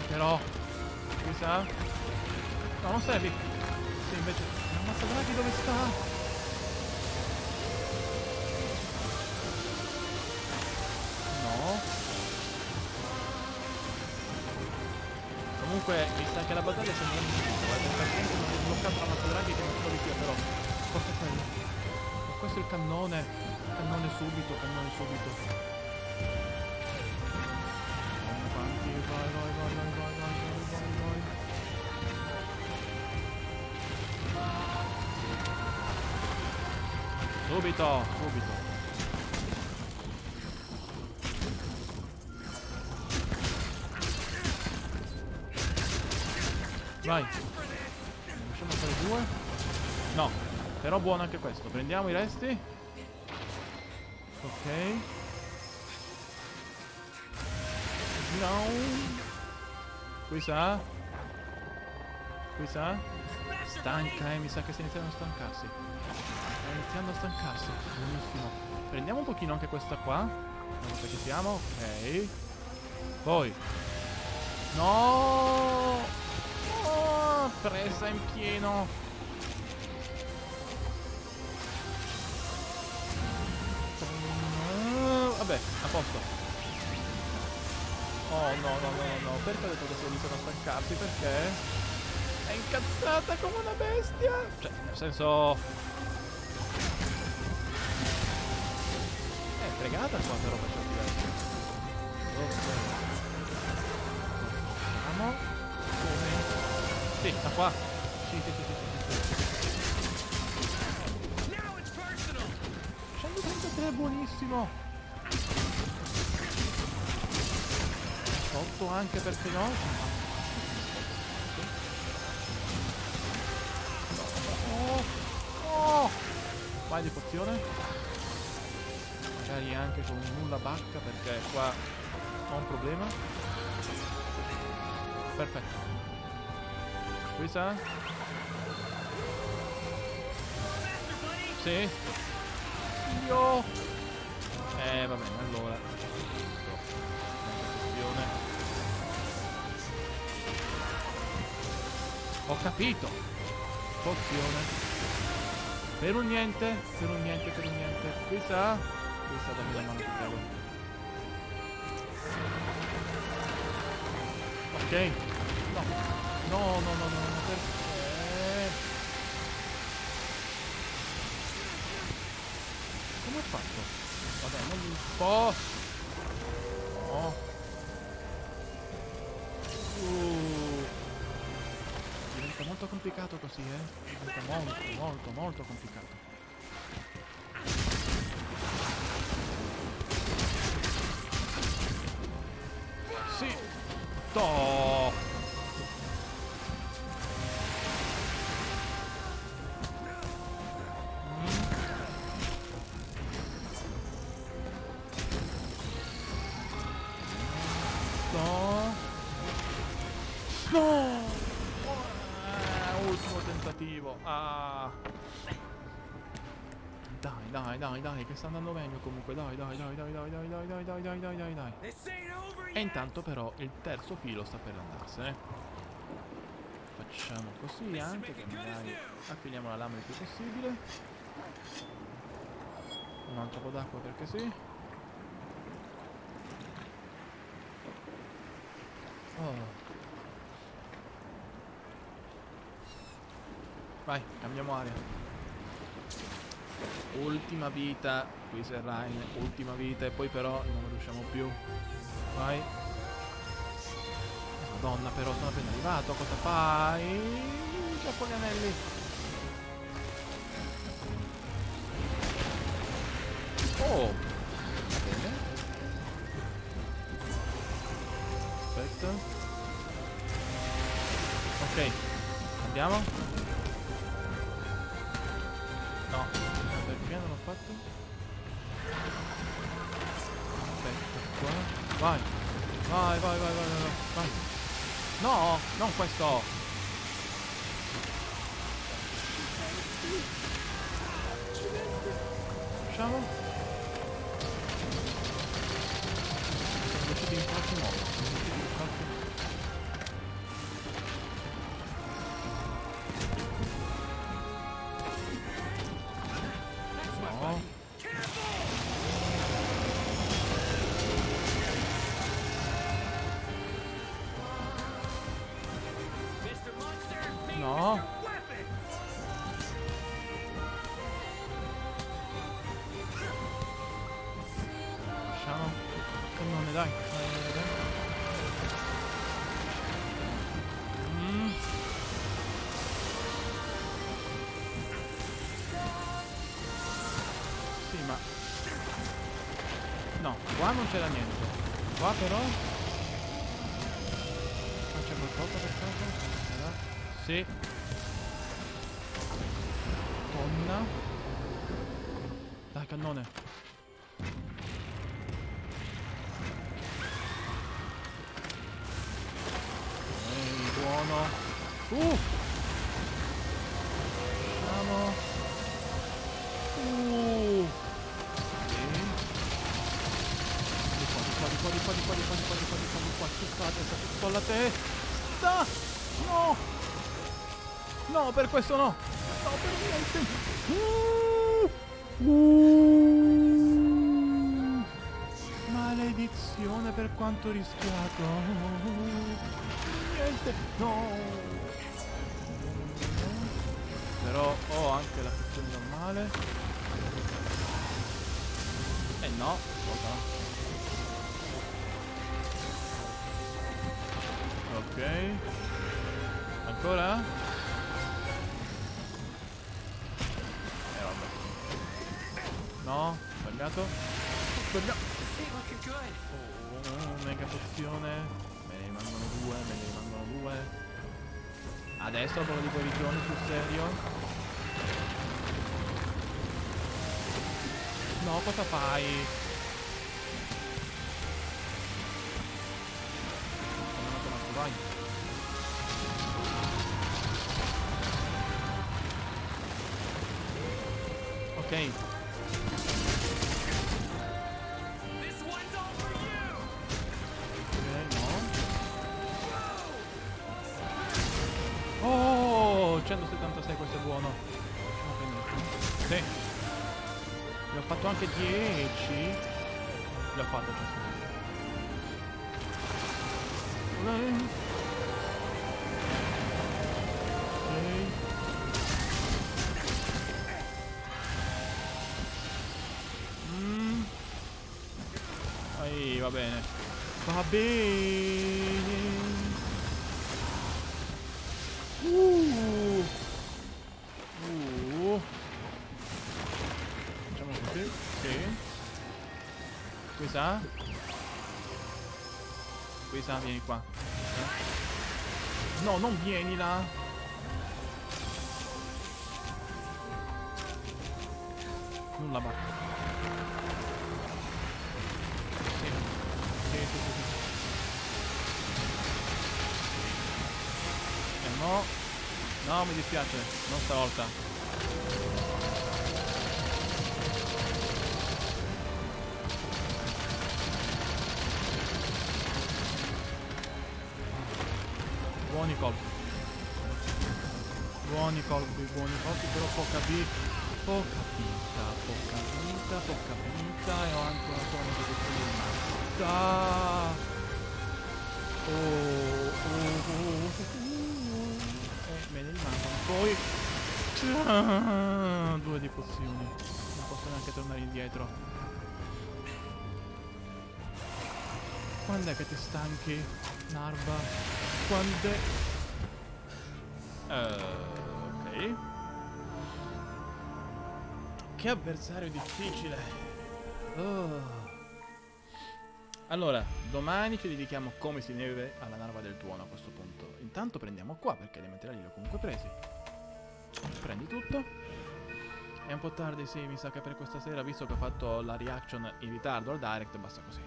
Però, qui sa? No, non stai lì. Sì, invece. Ammazza Draghi, dove sta? No. Comunque, mi sa che la battaglia sembra perché non ho bloccato la mazza Draghi che non so di più, però. Forse è quello. Ma questo è il cannone. Cannone subito. Vai. Subito. Vai. Riusciamo a fare 2? No. Però buono anche questo. Prendiamo i resti. Ok. No. Qui sa? Stanca, mi sa che sta iniziando a stancarsi. Benissimo. Prendiamo un pochino anche questa qua. Non so che siamo. Ok. Poi. No. Oh, presa in pieno. Vabbè, a posto. Oh no. Perché ho detto che si è iniziato a stancarsi? Perché? È incazzata come una bestia. Cioè, nel senso... fregata qua però per certi versi. Vediamo. Come? Sì, da qua. Sì. Scendo 33 è buonissimo. Sotto anche perché no? Oh! Vai di pozione. Magari anche con nulla bacca perché qua ho un problema. Perfetto. Qui sa? Sì. Io. Va bene, allora. Pozione. Ho capito. Pozione. Per un niente. Qui sa? Dammi la mano, ti prego. Ok. No, perché? Come ho fatto? Vabbè, non un po'. No. Diventa molto complicato così, Diventa molto complicato. Sì. To. No. Ultimo tentativo. Dai, che sta andando meglio comunque. Dai. E intanto però il terzo filo sta per andarsene. Facciamo così anche che magari affiliamo la lama il più possibile. Un altro po' d'acqua perché sì. Vai, cambiamo aria. Ultima vita. Qui Serrain, ultima vita e poi però non riusciamo più. Vai. Madonna, però sono appena arrivato. Cosa fai? Troppo gli anelli. Oh. Va bene. Aspetta. Ok. Andiamo. No. Perché non l'ho fatto? Aspetta qua. Vai. Vai. No, non questo. Riusciamo? Siamo riusciti in qualche modo. No. No. Lasciamo. Cannone, dai. Sì, ma... no, qua non c'era niente. Qua però... ma c'è qualcosa per caso? Sì. Donna. Dai, cannone. Buono. Andiamo. Di qua. Sto alla testa. No. No, per questo no. No, per niente. Maledizione per quanto rischiato. Niente. No. Però ho anche la pozione normale. E No, ascolta, no. Ok. Ancora? Vabbè. No, sbagliato. Sbagliato. Oh, mega pozione. Me ne rimangono due, me ne rimangono due. Adesso proprio di guarigione sul serio. No, cosa fai? Vai. Ok. No. Oh, 176, questo è buono. Sì. Ne ho fatto anche 10. L'ho fatto, cioè. Ok. Va bene. Va bene. Facciamo così. Sì. Questa. Questa, vieni qua. No, non vieni là. Non la batto. No, no, mi dispiace, non stavolta. Buoni colpi. Buoni colpi, però poca vita. Poca vita e ho anche una sola posizione in mano. Me ne rimangono poi 2 di pozioni. Non posso neanche tornare indietro. Quando è che ti stanchi, Narva? Quando è... ok. Che avversario difficile. Allora, domani ci dedichiamo come si deve alla Narva del Tuono a questo punto. Intanto prendiamo qua, perché le materiali li ho comunque presi. Prendi tutto. È un po' tardi, sì, mi sa che per questa sera, visto che ho fatto la reaction in ritardo al direct, basta così.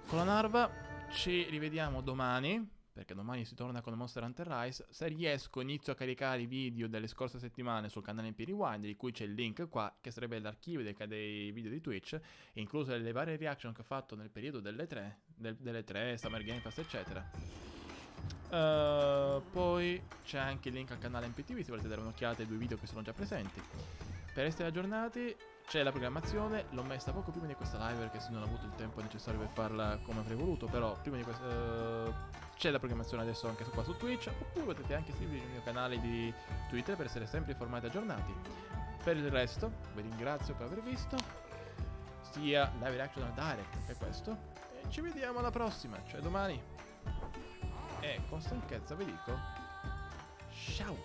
Con la Narva ci rivediamo domani, perché domani si torna con Monster Hunter Rise. Se riesco inizio a caricare i video delle scorse settimane sul canale MP Rewind, di cui c'è il link qua, che sarebbe l'archivio dei video di Twitch, incluse le varie reaction che ho fatto nel periodo delle 3, Summer Game Fest eccetera. Poi c'è anche il link al canale MPTV se volete dare un'occhiata ai 2 video che sono già presenti. Per essere aggiornati c'è la programmazione, l'ho messa poco prima di questa live perché non ho avuto il tempo necessario per farla come avrei voluto, però prima di questa c'è la programmazione adesso anche qua su Twitch, oppure potete anche seguire il mio canale di Twitter per essere sempre informati e aggiornati. Per il resto vi ringrazio per aver visto sia live reaction al direct che questo, e ci vediamo alla prossima, cioè domani. E con stanchezza vi dico ciao.